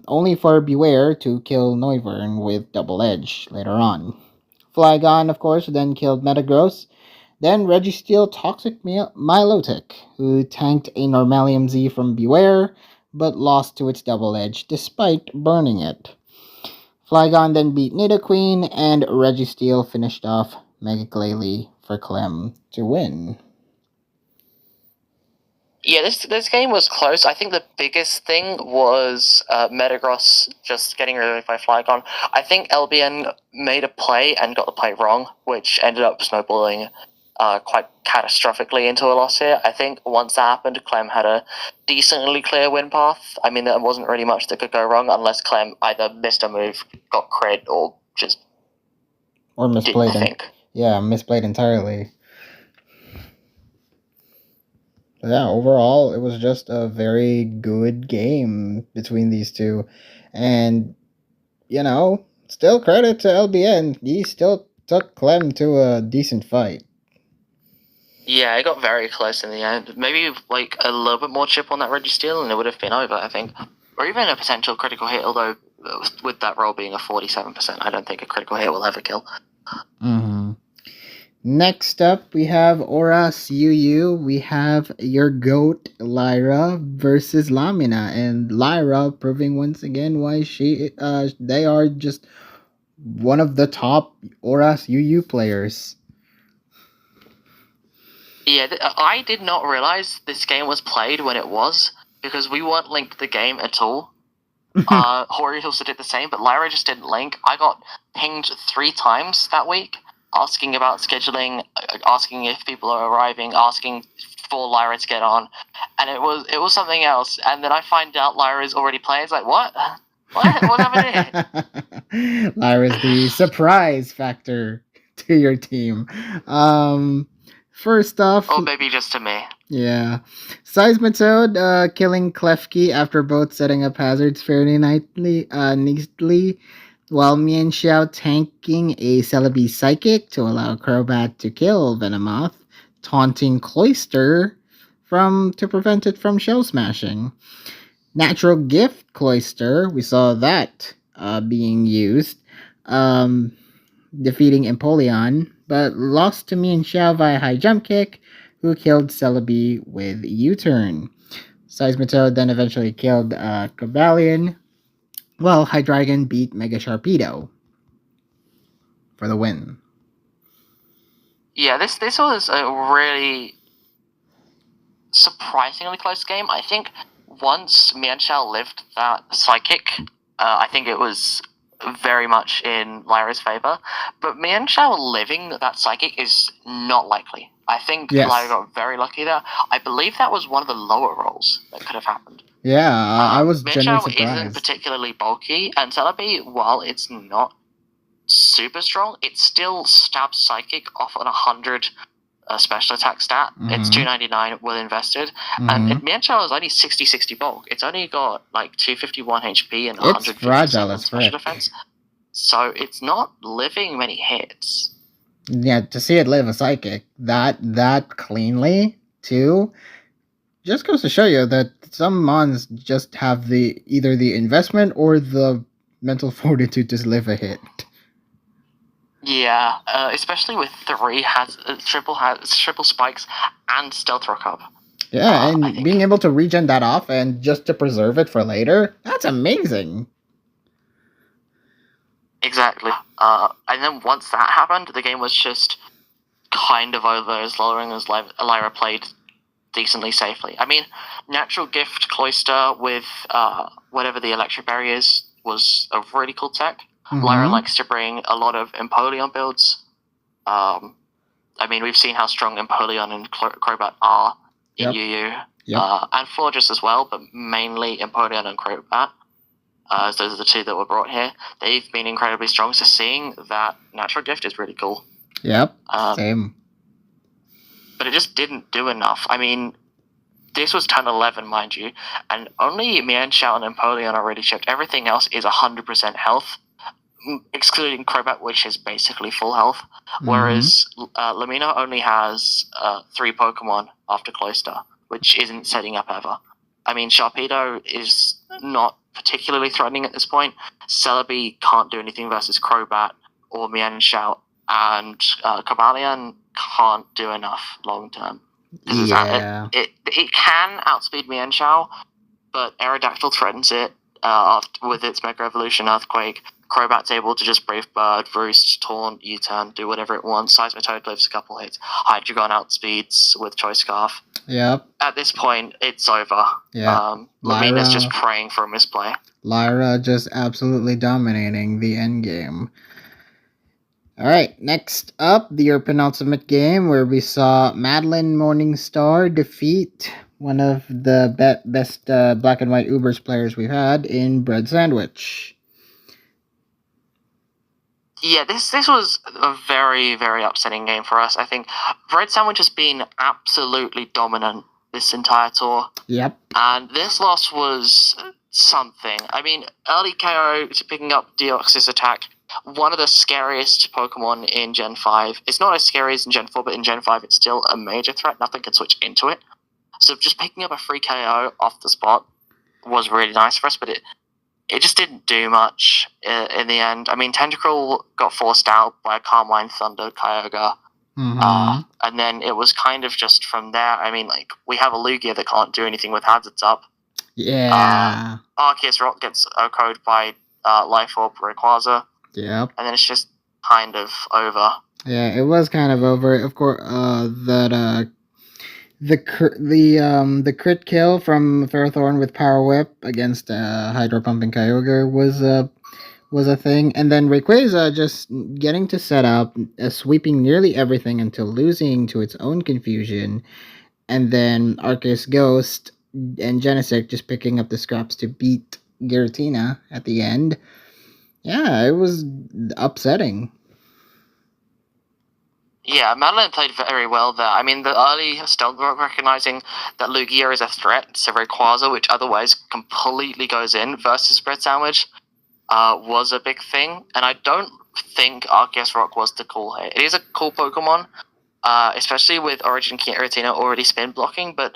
Speaker 1: only for Beware to kill Noivern with Double Edge later on. Flygon, of course, then killed Metagross. Then Registeel Toxic Milotic, who tanked a Normalium Z from Beware, but lost to its Double Edge despite burning it. Flygon then beat Nidoqueen, and Registeel finished off Mega Glalie for Clem to win.
Speaker 2: Yeah, this game was close. I think the biggest thing was Metagross just getting relieved by Flygon. I think LBN made a play and got the play wrong, which ended up snowballing quite catastrophically into a loss here. I think once that happened, Clem had a decently clear win path. I mean, there wasn't really much that could go wrong unless Clem either missed a move, got crit, or just
Speaker 1: misplayed.
Speaker 2: Didn't think.
Speaker 1: Yeah, misplayed entirely. Yeah, overall, it was just a very good game between these two. And, still credit to LBN. He still took Clem to a decent fight.
Speaker 2: Yeah, it got very close in the end. Maybe, like, a little bit more chip on that Registeel and it would have been over, I think. Or even a potential critical hit, although with that roll being a 47%, I don't think a critical hit will ever kill.
Speaker 1: Mm-hmm. Next up, we have Oras UU. We have your GOAT, Lyra, versus Lamina. And Lyra proving once again why they are just one of the top Oras UU players.
Speaker 2: Yeah, I did not realize this game was played when it was, because we weren't linked to the game at all. Hori also did the same, but Lyra just didn't link. I got pinged 3 times that week, asking about scheduling, asking if people are arriving, asking for Lyra to get on, and it was something else. And then I find out Lyra's already playing. It's like, what? What happened here?
Speaker 1: Lyra's the surprise factor to your team. First off,
Speaker 2: Or maybe just to me.
Speaker 1: yeah, Seismitoad killing Klefki after both setting up hazards fairly neatly, while Mian Xiao tanking a Celebi Psychic to allow Crobat to kill Venomoth, taunting Cloyster to prevent it from shell smashing. Natural Gift Cloyster, we saw that being used, defeating Empoleon, but lost to Mian Xiao via high jump kick, who killed Celebi with U-turn. Seismitoad then eventually killed Cobalion, while Hydreigon beat Mega Sharpedo for the win.
Speaker 2: Yeah, this was a really surprisingly close game. I think once Mianshao lived that psychic, I think it was very much in Lyra's favor. But Mianshao living that psychic is not likely. I think Lyra got very lucky there. I believe that was one of the lower rolls that could have happened.
Speaker 1: Yeah, I was genuinely
Speaker 2: surprised.
Speaker 1: surprised.
Speaker 2: Isn't particularly bulky, and Celebi, while it's not super strong, it still stabs psychic off on 100 special attack stat. It's 299 well invested, and Mianchao is only 60 bulk. It's only got like 251 HP and 150 special defense, so it's not living many hits.
Speaker 1: Yeah, to see it live a psychic that cleanly too, just goes to show you that some mons just have either the investment or the mental fortitude to live a hit.
Speaker 2: Yeah, especially with 3 triple spikes and stealth rock up.
Speaker 1: Yeah, and being able to regen that off and just to preserve it for later, that's amazing.
Speaker 2: Exactly. And then once that happened, the game was just kind of over as long as Lyra played decently safely. I mean, Natural Gift Cloister with whatever the electric barrier is was a really cool tech. Lyra likes to bring a lot of Empoleon builds. I mean, we've seen how strong Empoleon and Crobat are in UU. And Florges as well, but mainly Empoleon and Crobat. Those are the 2 that were brought here. They've been incredibly strong, so seeing that Natural Gift is really cool.
Speaker 1: Yep, same.
Speaker 2: But it just didn't do enough. I mean, this was turn 11, mind you, and only Mianshao and Empoleon are already chipped. Everything else is 100% health, excluding Crobat, which is basically full health, whereas Lamina only has 3 Pokemon after Cloister, which isn't setting up ever. I mean, Sharpedo is not particularly threatening at this point. Celebi can't do anything versus Crobat or Mianshao, and Cobalion can't do enough long term.
Speaker 1: Yeah.
Speaker 2: It can outspeed Mianshao, but Aerodactyl threatens it with its Mega Evolution Earthquake. Crobat's able to just Brave Bird, Roost, Taunt, U-turn, do whatever it wants. Seismitoad lives a couple hits. Hydreigon outspeeds with Choice Scarf.
Speaker 1: Yep.
Speaker 2: At this point, it's over.
Speaker 1: Yeah.
Speaker 2: Lamina's just praying for a misplay.
Speaker 1: Lyra just absolutely dominating the endgame. Alright, next up, your penultimate game where we saw Madeline Morningstar defeat one of the best black and white Ubers players we've had in Bread Sandwich.
Speaker 2: Yeah, this was a very, very upsetting game for us. I think Bread Sandwich has been absolutely dominant this entire tour.
Speaker 1: Yep.
Speaker 2: And this loss was something. I mean, early KO to picking up Deoxys attack, one of the scariest Pokemon in Gen 5. It's not as scary as in Gen 4, but in Gen 5 it's still a major threat. Nothing can switch into it. So just picking up a free KO off the spot was really nice for us, but it just didn't do much in the end. I mean, Tentacruel got forced out by a Carmine Thunder Kyogre. And then it was kind of just from there. I mean, like, we have a Lugia that can't do anything with hazards up.
Speaker 1: Yeah.
Speaker 2: Arceus Rock gets OHKO'd by Life Orb Rayquaza.
Speaker 1: Yep.
Speaker 2: And then it's just kind of over.
Speaker 1: Yeah, it was kind of over. Of course, that The crit kill from Ferrothorn with Power Whip against Hydro Pumping Kyogre was a thing, and then Rayquaza just getting to set up, sweeping nearly everything until losing to its own confusion, and then Arceus Ghost and Genesect just picking up the scraps to beat Giratina at the end. Yeah, it was upsetting.
Speaker 2: Yeah, Madeline played very well there. I mean, the early stealth work recognizing that Lugia is a threat to Rayquaza, which otherwise completely goes in versus Bread Sandwich, was a big thing. And I don't think Arceus Rock was the call here. It is a cool Pokemon, especially with Origin Giratina already spin blocking, but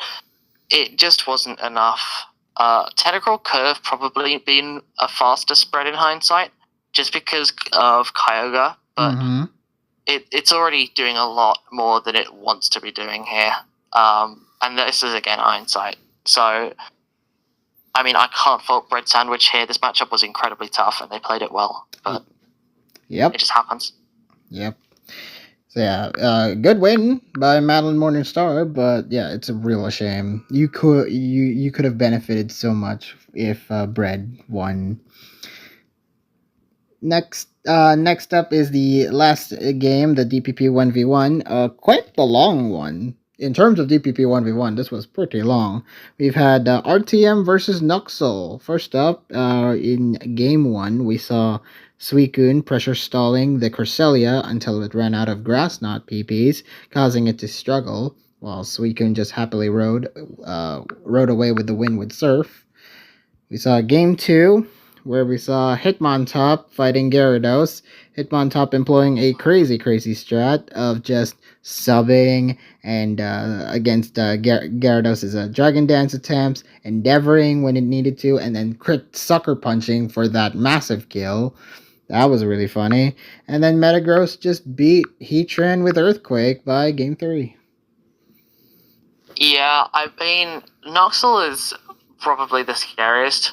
Speaker 2: it just wasn't enough. Tentacruel could have probably been a faster spread in hindsight, just because of Kyogre, but it's already doing a lot more than it wants to be doing here. And this is, again, hindsight. So, I mean, I can't fault Bread Sandwich here. This matchup was incredibly tough, and they played it well. But
Speaker 1: Yep.
Speaker 2: it just happens.
Speaker 1: Yep. So yeah, good win by Madeline Morningstar, but yeah, it's a real shame. You could have benefited so much if Bread won. Next up is the last game, the DPP 1v1. Quite the long one. In terms of DPP 1v1, this was pretty long. We've had RTM versus Nuxel. First up, in game 1, we saw Suicune pressure stalling the Cresselia until it ran out of Grass Knot PPs, causing it to struggle, while Suicune just happily rode away with the win with Surf. We saw game 2, where we saw Hitmontop fighting Gyarados. Hitmontop employing a crazy strat of just subbing and against Gyarados' Dragon Dance attempts, endeavoring when it needed to, and then crit sucker punching for that massive kill. That was really funny. And then Metagross just beat Heatran with Earthquake by game 3.
Speaker 2: Yeah, I mean, Noxel is probably the scariest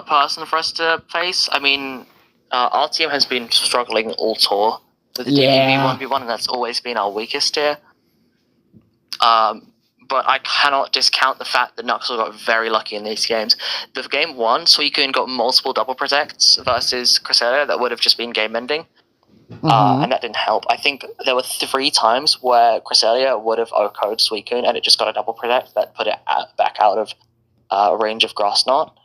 Speaker 2: person for us to face. I mean, RTM has been struggling all tour with the DPP 1v1, and that's always been our weakest here. But I cannot discount the fact that Nuxel got very lucky in these games. The game 1, Suicune got multiple double protects versus Cresselia that would have just been game ending. And that didn't help. I think there were 3 times where Cresselia would have OHKO'd Suicune and it just got a double protect that put it back out of range of Grass Knot.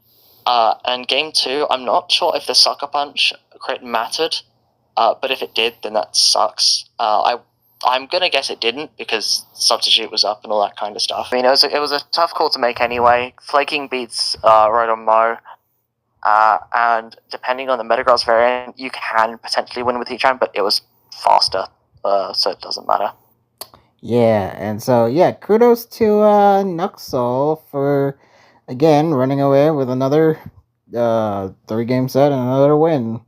Speaker 2: And game 2, I'm not sure if the Sucker Punch crit mattered, but if it did, then that sucks. I'm gonna guess it didn't because Substitute was up and all that kind of stuff. I mean, it was a tough call to make anyway. Flaking beats Rotom Mo, and depending on the Metagross variant, you can potentially win with Heatran, but it was faster, so it doesn't matter.
Speaker 1: Yeah, and so yeah, kudos to Nuxel for again running away with another 3-game set and another win.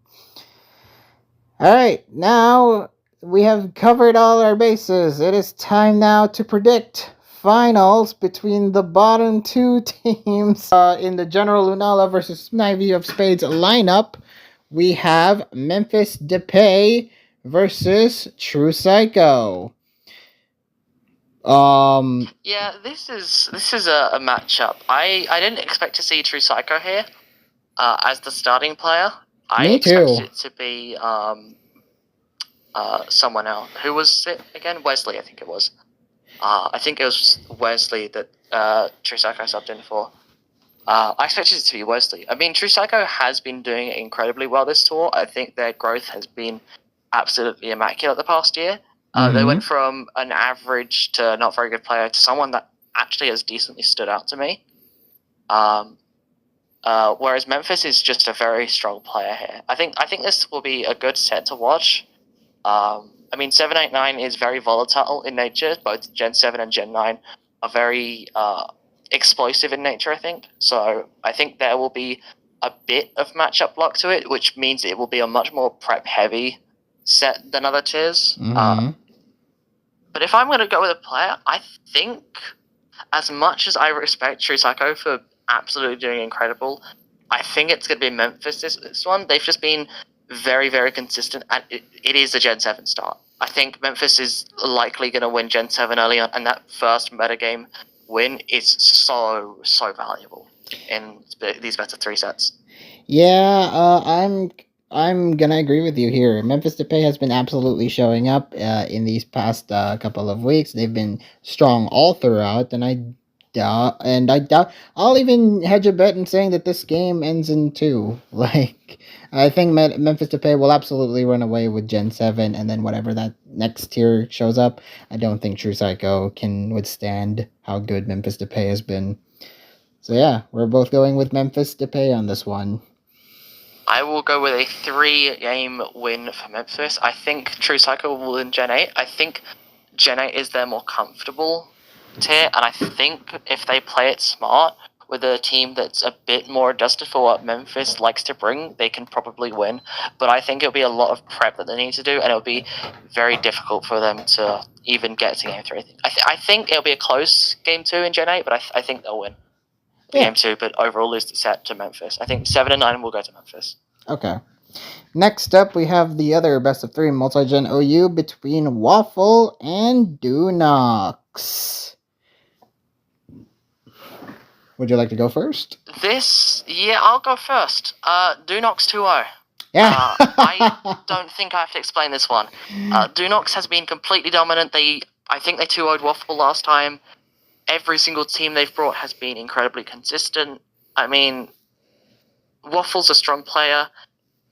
Speaker 1: All right, now we have covered all our bases. It is time now to predict finals between the bottom 2 teams in the General Lunala versus Snivy of Spades lineup. We have Memphis Depay versus True Psycho.
Speaker 2: Yeah, this is a matchup. I didn't expect to see True Psycho here as the starting player. I expected it to be someone else. Who was it again? Wesley, I think it was. I think it was Wesley that True Psycho subbed in for. I expected it to be Wesley. I mean, True Psycho has been doing incredibly well this tour. I think their growth has been absolutely immaculate the past year. They went from an average to not very good player to someone that actually has decently stood out to me. Whereas Memphis is just a very strong player here. I think this will be a good set to watch. I mean, 789 is very volatile in nature. Both Gen 7 and Gen 9 are very explosive in nature, I think. So I think there will be a bit of matchup luck to it, which means it will be a much more prep-heavy set than other tiers. But if I'm going to go with a player, I think as much as I respect True Psycho for absolutely doing incredible, I think it's going to be Memphis this one. They've just been very, very consistent, and it is a Gen 7 start. I think Memphis is likely going to win Gen 7 early on, and that first metagame win is so valuable in these better 3 sets.
Speaker 1: Yeah, I'm gonna agree with you here. Memphis Depay has been absolutely showing up in these past couple of weeks. They've been strong all throughout, and I doubt I'll even hedge a bet in saying that this game ends in 2. Like, I think Memphis Depay will absolutely run away with Gen 7, and then whatever that next tier shows up, I don't think True Psycho can withstand how good Memphis Depay has been. So yeah, we're both going with Memphis Depay on this one.
Speaker 2: I will go with a 3-game win for Memphis. I think True Psycho will win Gen 8. I think Gen 8 is their more comfortable tier, and I think if they play it smart with a team that's a bit more adjusted for what Memphis likes to bring, they can probably win. But I think it'll be a lot of prep that they need to do, and it'll be very difficult for them to even get to Game 3. I think it'll be a close Game 2 in Gen 8, but I think they'll win Game 2, but overall lose the set to Memphis. I think 7 and 9 will go to Memphis.
Speaker 1: Okay. Next up, we have the other best of 3 multi-gen OU between Waffle and Dunox. Would you like to go first?
Speaker 2: I'll go first. Dunox 2-0.
Speaker 1: Yeah.
Speaker 2: I don't think I have to explain this one. Dunox has been completely dominant. I think they 2-0'd Waffle last time. Every single team they've brought has been incredibly consistent. I mean, Waffle's a strong player,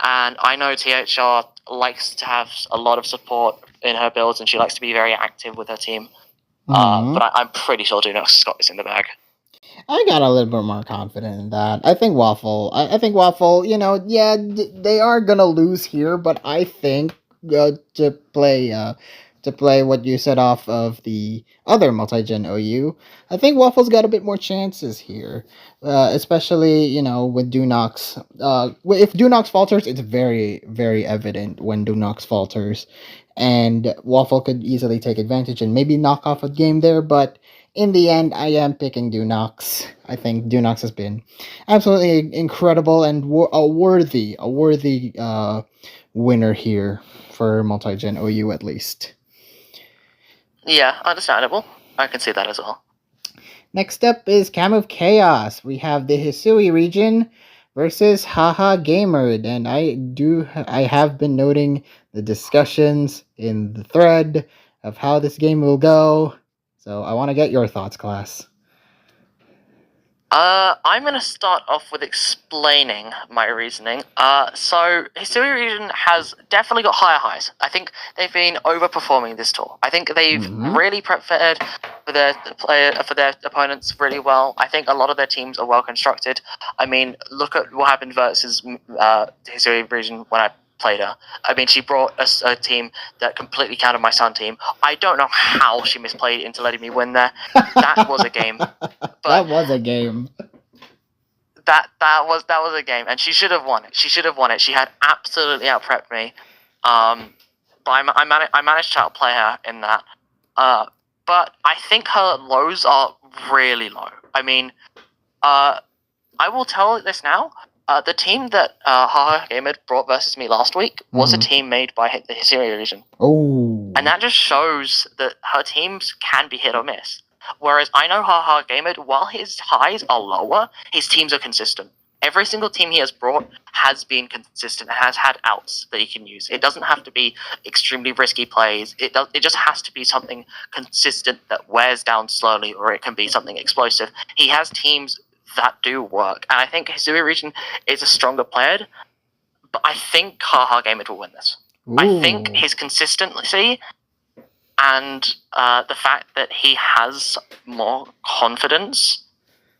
Speaker 2: and I know THR likes to have a lot of support in her builds, and she likes to be very active with her team. But I'm pretty sure Dunox has got this in the bag.
Speaker 1: I got a little bit more confident in that. I think Waffle, they are gonna lose here, but I think to play what you said off of the other multi-gen OU, I think Waffle's got a bit more chances here, especially with Dunox. If Dunox falters, it's very very evident when Dunox falters, and Waffle could easily take advantage and maybe knock off a game there, but. In the end, I am picking Dunox. I think Dunox has been absolutely incredible and a worthy winner here for multi-gen OU at least.
Speaker 2: Yeah, understandable. I can see that as well.
Speaker 1: Next up is Cam of Chaos. We have the Hisui region versus Haha Gamered, and I have been noting the discussions in the thread of how this game will go. So I want to get your thoughts, Clas.
Speaker 2: I'm going to start off with explaining my reasoning. So Hisui region has definitely got higher highs. I think they've been overperforming this tour. I think they've really prepared for their opponents really well. I think a lot of their teams are well constructed. I mean, look at what happened versus Hisui region when I played her. I mean, she brought a team that completely countered my Sun team. I don't know how she misplayed into letting me win there. That was a game. But
Speaker 1: that was a game.
Speaker 2: That was a game, and she should have won it. She had absolutely out-prepped me. But I managed to outplay her in that. But I think her lows are really low. I mean, I will tell this now. The team that Haha Gamer brought versus me last week was a team made by the Hisui region.
Speaker 1: Oh.
Speaker 2: And that just shows that her teams can be hit or miss. Whereas I know Haha Gamer, while his highs are lower, his teams are consistent. Every single team he has brought has been consistent and has had outs that he can use. It doesn't have to be extremely risky plays. It just has to be something consistent that wears down slowly, or it can be something explosive. He has teams that do work, and I think Hisui region is a stronger player, but I think Haha Gamer will win this. Ooh. I think his consistency and the fact that he has more confidence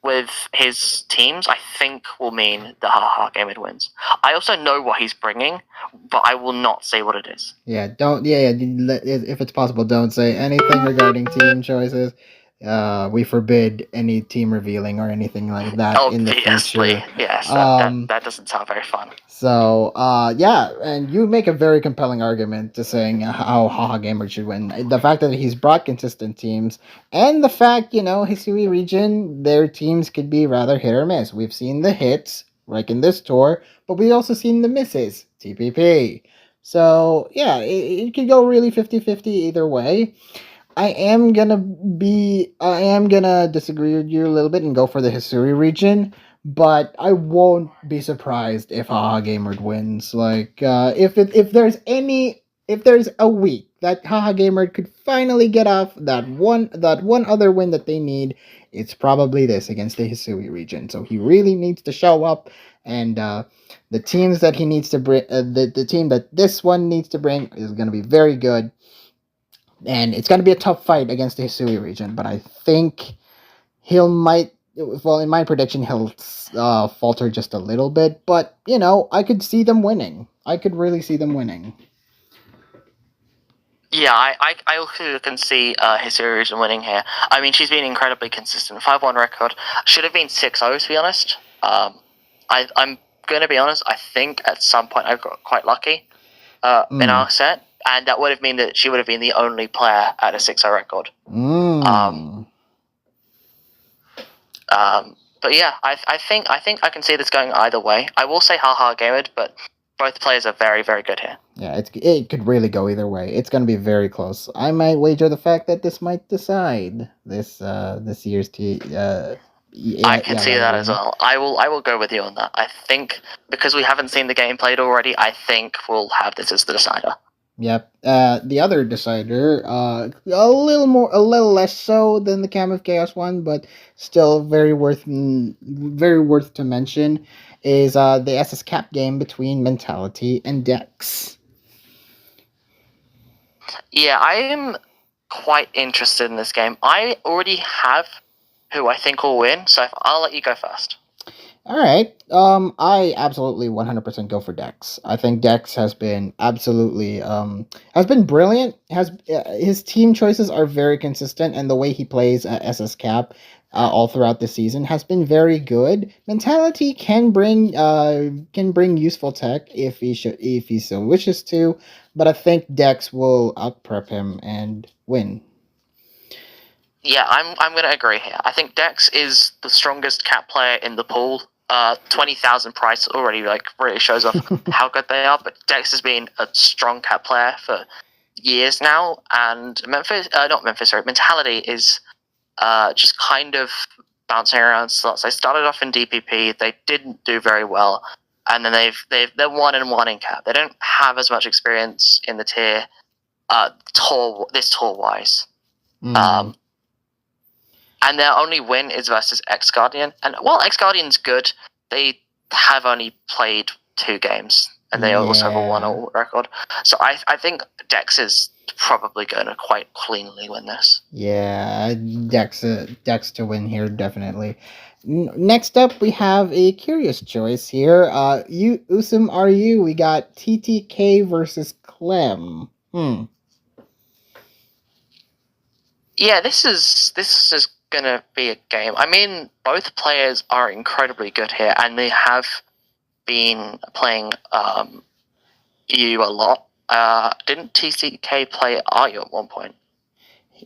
Speaker 2: with his teams, I think will mean that Haha Gamer wins. I also know what he's bringing, but I will not say what it is.
Speaker 1: Yeah, if it's possible, don't say anything regarding team choices. We forbid any team revealing or anything like that in the future.
Speaker 2: Yes, that doesn't sound very fun.
Speaker 1: So, and you make a very compelling argument to saying how Haha Gamer should win. The fact that he's brought consistent teams, and the fact, Hisui region, their teams could be rather hit or miss. We've seen the hits, like in this tour, but we've also seen the misses, TPP. So yeah, it could go really 50-50 either way. I am gonna disagree with you a little bit and go for the Hisui region, but I won't be surprised if Haha Gamer wins. Like, if there's a week that Haha Gamer could finally get off that one other win that they need, it's probably this against the Hisui region. So he really needs to show up, and the teams that he needs to bring, the team that this one needs to bring is gonna be very good, and it's going to be a tough fight against the Hisui region. But I think he'll might. Well, in my prediction, he'll falter just a little bit. But I could see them winning. I could really see them winning.
Speaker 2: Yeah, I also can see Hisui winning here. I mean, she's been incredibly consistent. 5-1 record. Should have been 6-0, to be honest. I'm going to be honest. I think at some point I got quite lucky in our set. And that would have meant that she would have been the only player at a 6-0 record. But yeah, I think I can see this going either way. I will say Haha Gamed, but both players are very, very good here.
Speaker 1: Yeah, it could really go either way. It's going to be very close. I might wager the fact that this might decide this year's
Speaker 2: I can see that as well. I will go with you on that. I think because we haven't seen the game played already, I think we'll have this as the decider.
Speaker 1: Yep. The other decider, a little less so than the Cam of Chaos one, but still very worth to mention, is the SS Cap game between Mentality and Dex.
Speaker 2: Yeah, I am quite interested in this game. I already have who I think will win, so I'll let you go first.
Speaker 1: All right. I absolutely 100% go for Dex. I think Dex has been absolutely has been brilliant. His team choices are very consistent, and the way he plays SS Cap all throughout the season has been very good. Mentality can bring useful tech if he so wishes to, but I think Dex will out prep him and win.
Speaker 2: Yeah, I'm going to agree here. I think Dex is the strongest Cap player in the pool. 20,000 price already really shows off how good they are. But Dex has been a strong Cap player for years now, and Mentality is just kind of bouncing around slots. They started off in DPP, they didn't do very well, and then they're 1-1 in Cap. They don't have as much experience in the tier, tour wise. And their only win is versus X Guardian. And while X Guardian's good, they have only played 2 games, and they also have a 1-0 record. So I think Dex is probably going to quite cleanly win this.
Speaker 1: Yeah, Dex to win here, definitely. Next up, we have a curious choice here. Usum RU, we got TTK versus Clem.
Speaker 2: Yeah, this is gonna be a game. I mean, both players are incredibly good here, and they have been playing EU a lot. Didn't TCK play RU at one point?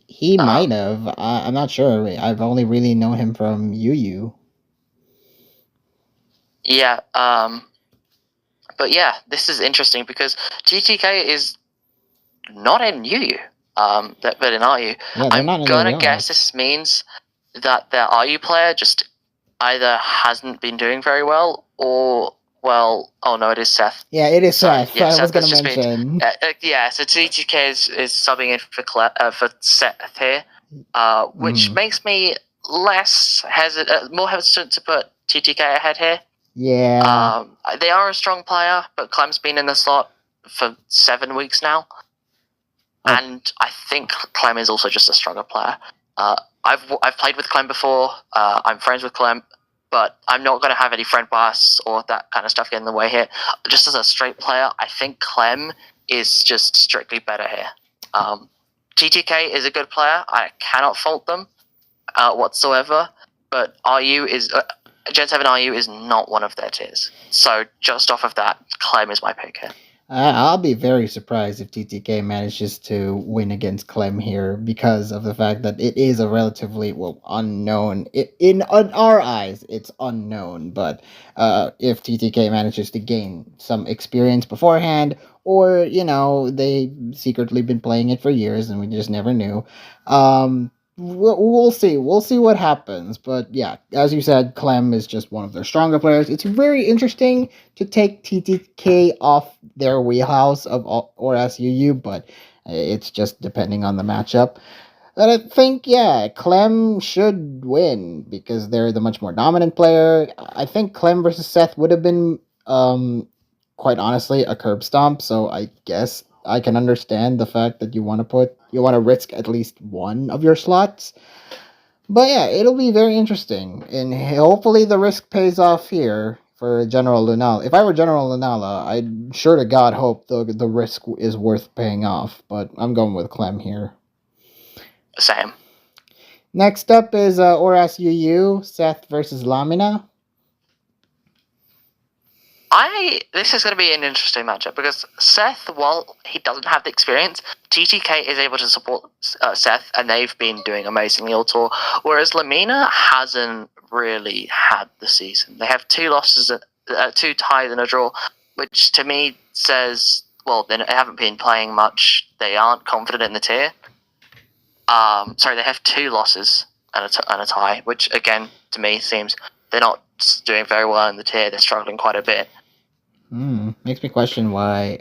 Speaker 1: He might have. I'm not sure. I've only really known him from UU.
Speaker 2: Yeah. But yeah, this is interesting because TTK is not in UU. But in RU,
Speaker 1: yeah,
Speaker 2: I'm gonna guess this means that their RU player just either hasn't been doing very well, or oh no, it is Seth.
Speaker 1: Yeah, it is Seth. Yeah, I was gonna mention.
Speaker 2: So TTK is subbing in for Seth here, which makes me more hesitant to put TTK ahead here.
Speaker 1: Yeah.
Speaker 2: They are a strong player, but Clem's been in the slot for 7 weeks now. And I think Clem is also just a stronger player. I've played with Clem before. I'm friends with Clem, but I'm not going to have any friend bias or that kind of stuff get in the way here. Just as a straight player, I think Clem is just strictly better here. TTK is a good player. I cannot fault them whatsoever, but Gen 7 RU is not one of their tiers. So just off of that, Clem is my pick here.
Speaker 1: I'll be very surprised if TTK manages to win against Clem here because of the fact that it is a relatively unknown. In our eyes, it's unknown. But if TTK manages to gain some experience beforehand, or they secretly been playing it for years and we just never knew, we'll see. We'll see what happens. But yeah, as you said, Clem is just one of their stronger players. It's very interesting to take TTK off their wheelhouse of or SUU, but it's just depending on the matchup. And I think, yeah, Clem should win because they're the much more dominant player. I think Clem versus Seth would have been, quite honestly, a curb stomp. So I guess I can understand the fact that you want to risk at least one of your slots. But yeah, it'll be very interesting, and hopefully the risk pays off here for General Lunala. If I were General Lunala, I'd sure to God hope the risk is worth paying off. But I'm going with Clem here.
Speaker 2: Same.
Speaker 1: Next up is Oras UU, Seth versus Lamina.
Speaker 2: This is going to be an interesting matchup because Seth, while he doesn't have the experience, TTK is able to support Seth, and they've been doing amazingly all tour. Whereas Lamina hasn't really had the season. They have 2 losses, 2 ties and a draw, which to me says, well, they haven't been playing much. They aren't confident in the tier. Sorry, they have 2 losses and a tie, which again to me seems they're not doing very well in the tier. They're struggling quite a bit.
Speaker 1: Makes me question why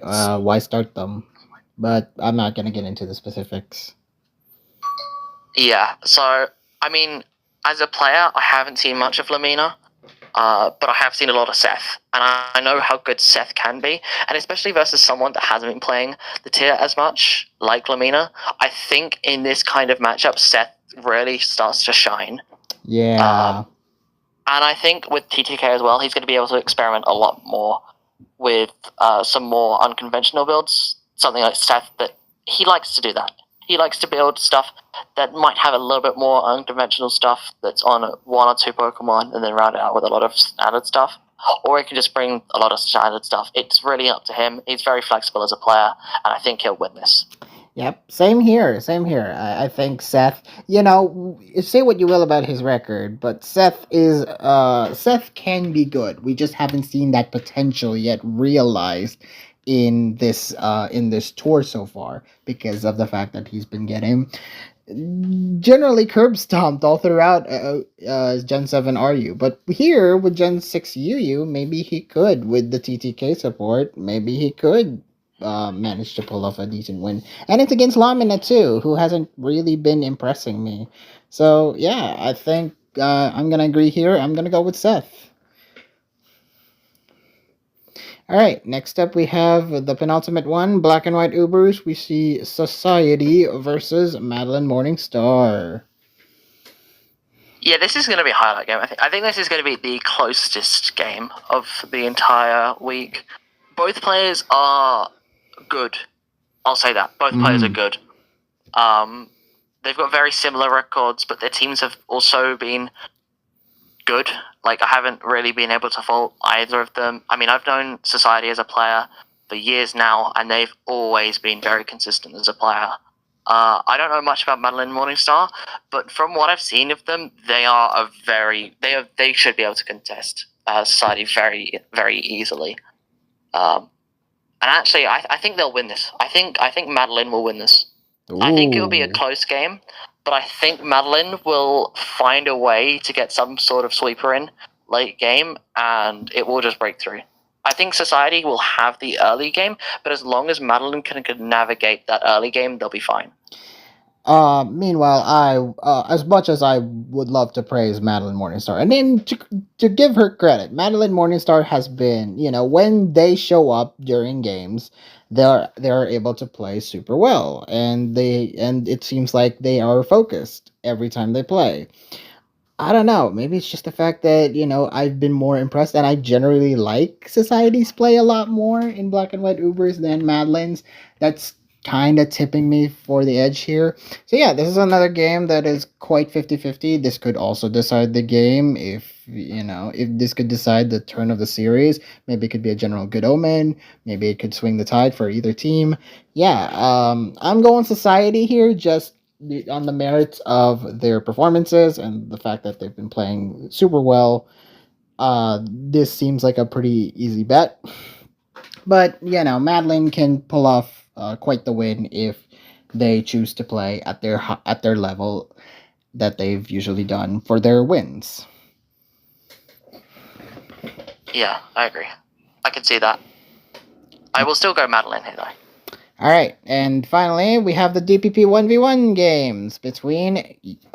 Speaker 1: start them, but I'm not gonna get into the specifics.
Speaker 2: Yeah, so I mean, as a player, I haven't seen much of Lamina, but I have seen a lot of Seth, and I know how good Seth can be, and especially versus someone that hasn't been playing the tier as much, like Lamina. I think in this kind of matchup, Seth really starts to shine.
Speaker 1: Yeah.
Speaker 2: And I think with TTK as well, he's going to be able to experiment a lot more with some more unconventional builds. Something like Seth, that he likes to do that. He likes to build stuff that might have a little bit more unconventional stuff that's on 1 or 2 Pokemon and then round it out with a lot of standard stuff. Or he can just bring a lot of standard stuff. It's really up to him. He's very flexible as a player, and I think he'll win this.
Speaker 1: Yep, same here, same here. I think Seth, say what you will about his record, but Seth can be good. We just haven't seen that potential yet realized in this tour so far because of the fact that he's been getting generally curb stomped all throughout Gen 7 RU. But here with Gen 6 UU, maybe he could, with the TTK support, maybe he could manage to pull off a decent win. And it's against Lamina too, who hasn't really been impressing me. So yeah, I think I'm going to agree here. I'm going to go with Seth. All right, next up we have the penultimate one, Black and White Ubers. We see Society versus Madeline Morningstar.
Speaker 2: Yeah, this is going to be a highlight game. I think this is going to be the closest game of the entire week. Both players are good. I'll say that. Both players are good. They've got very similar records, but their teams have also been good. Like, I haven't really been able to fault either of them. I mean, I've known Society as a player for years now, and they've always been very consistent as a player. I don't know much about Madeline Morningstar, but from what I've seen of them, they should be able to contest Society very, very easily. And actually, I think they'll win this. I think Madeline will win this. Ooh. I think it'll be a close game, but I think Madeline will find a way to get some sort of sweeper in late game, and it will just break through. I think Society will have the early game, but as long as Madeline can navigate that early game, they'll be fine.
Speaker 1: Meanwhile, as much as I would love to praise Madeline Morningstar, and then to give her credit, Madeline Morningstar has been, when they show up during games, they're able to play super well, and it seems like they are focused every time they play. I don't know. Maybe it's just the fact that, I've been more impressed, and I generally like Society's play a lot more in Black and White Ubers than Madeline's. That's kind of tipping me for the edge here. So yeah, this is another game that is quite 50-50. This could also decide the game if if this could decide the turn of the series. Maybe it could be a general good omen. Maybe it could swing the tide for either team. Yeah, I'm going society here just on the merits of their performances and the fact that they've been playing super well. This seems like a pretty easy bet. But Madeline can pull off quite the win if they choose to play at their level that they've usually done for their wins.
Speaker 2: Yeah, I agree. I can see that. I will still go Madeline here, though.
Speaker 1: All right, and finally we have the DPP 1v1 games between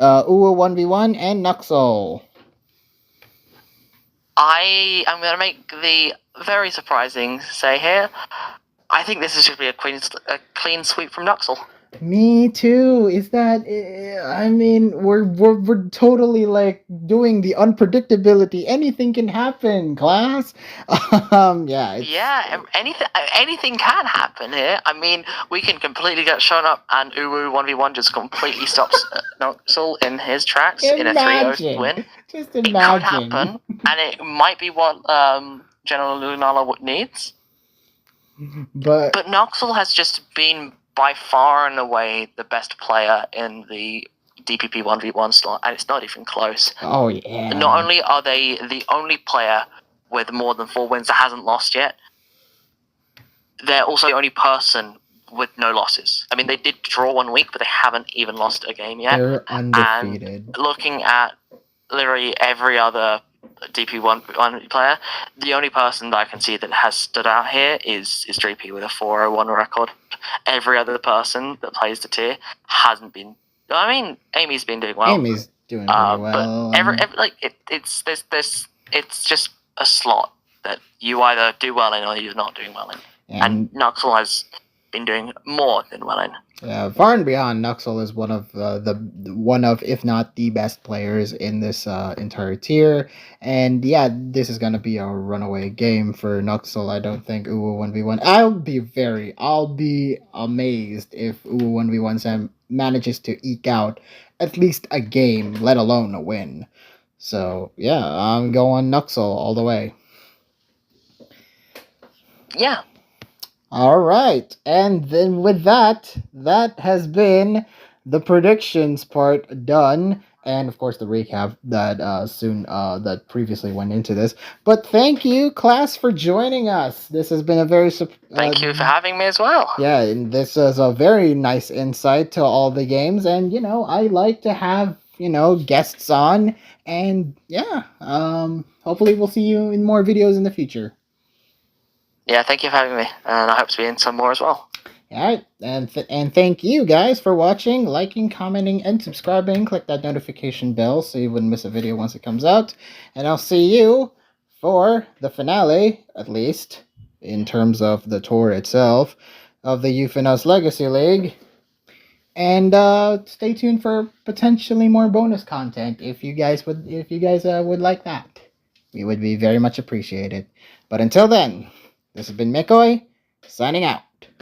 Speaker 1: Uwu 1v1 and Nuxel.
Speaker 2: I am going to make the very surprising say here. I think this is going to be a clean sweep from Nuxel.
Speaker 1: Me too. Is that? I mean, we're totally like doing the unpredictability. Anything can happen, Clas. Yeah.
Speaker 2: Yeah, anything can happen here. I mean, we can completely get shown up, and Uwu 1v1 just completely stops Nuxel in his tracks in a 3-0 win.
Speaker 1: Just imagine.
Speaker 2: It could happen, and it might be what General Lunala needs.
Speaker 1: But
Speaker 2: Nuxel has just been by far and away the best player in the DPP 1v1 slot, and it's not even close.
Speaker 1: Oh, yeah.
Speaker 2: Not only are they the only player with more than 4 wins that hasn't lost yet, they're also the only person with no losses. I mean, they did draw 1 week, but they haven't even lost a game yet.
Speaker 1: They're undefeated.
Speaker 2: And looking at literally every other DP1 player, the only person that I can see that has stood out here is Dreepy with a 401 record. Every other person that plays the tier hasn't been. I mean, Amy's been doing well.
Speaker 1: Amy's doing pretty well.
Speaker 2: But it's just a slot that you either do well in or you're not doing well in. And Nuxel has been doing more than well in.
Speaker 1: Yeah, far and beyond, Nuxel is one of if not the best players in this entire tier, and yeah, this is gonna be a runaway game for Nuxel. I don't think Uwu 1v1. I'll be amazed if Uwu 1v1 manages to eke out at least a game, let alone a win. So yeah, I'm going Nuxel all the way.
Speaker 2: Yeah.
Speaker 1: All right, and then with that has been the predictions part done, and of course the recap that that previously went into this. But thank you, Clas, for joining us. This has been a very
Speaker 2: thank you for having me as well.
Speaker 1: Yeah, and this is a very nice insight to all the games, and I like to have guests on, and yeah, hopefully we'll see you in more videos in the future.
Speaker 2: Yeah, thank you for having me, and I hope to be in some more as well.
Speaker 1: Alright, and thank you guys for watching, liking, commenting, and subscribing. Click that notification bell so you wouldn't miss a video once it comes out. And I'll see you for the finale, at least, in terms of the tour itself, of the Euphonos Legacy League. And stay tuned for potentially more bonus content if you guys would like that. We would be very much appreciated. But until then, this has been McCoy, signing out.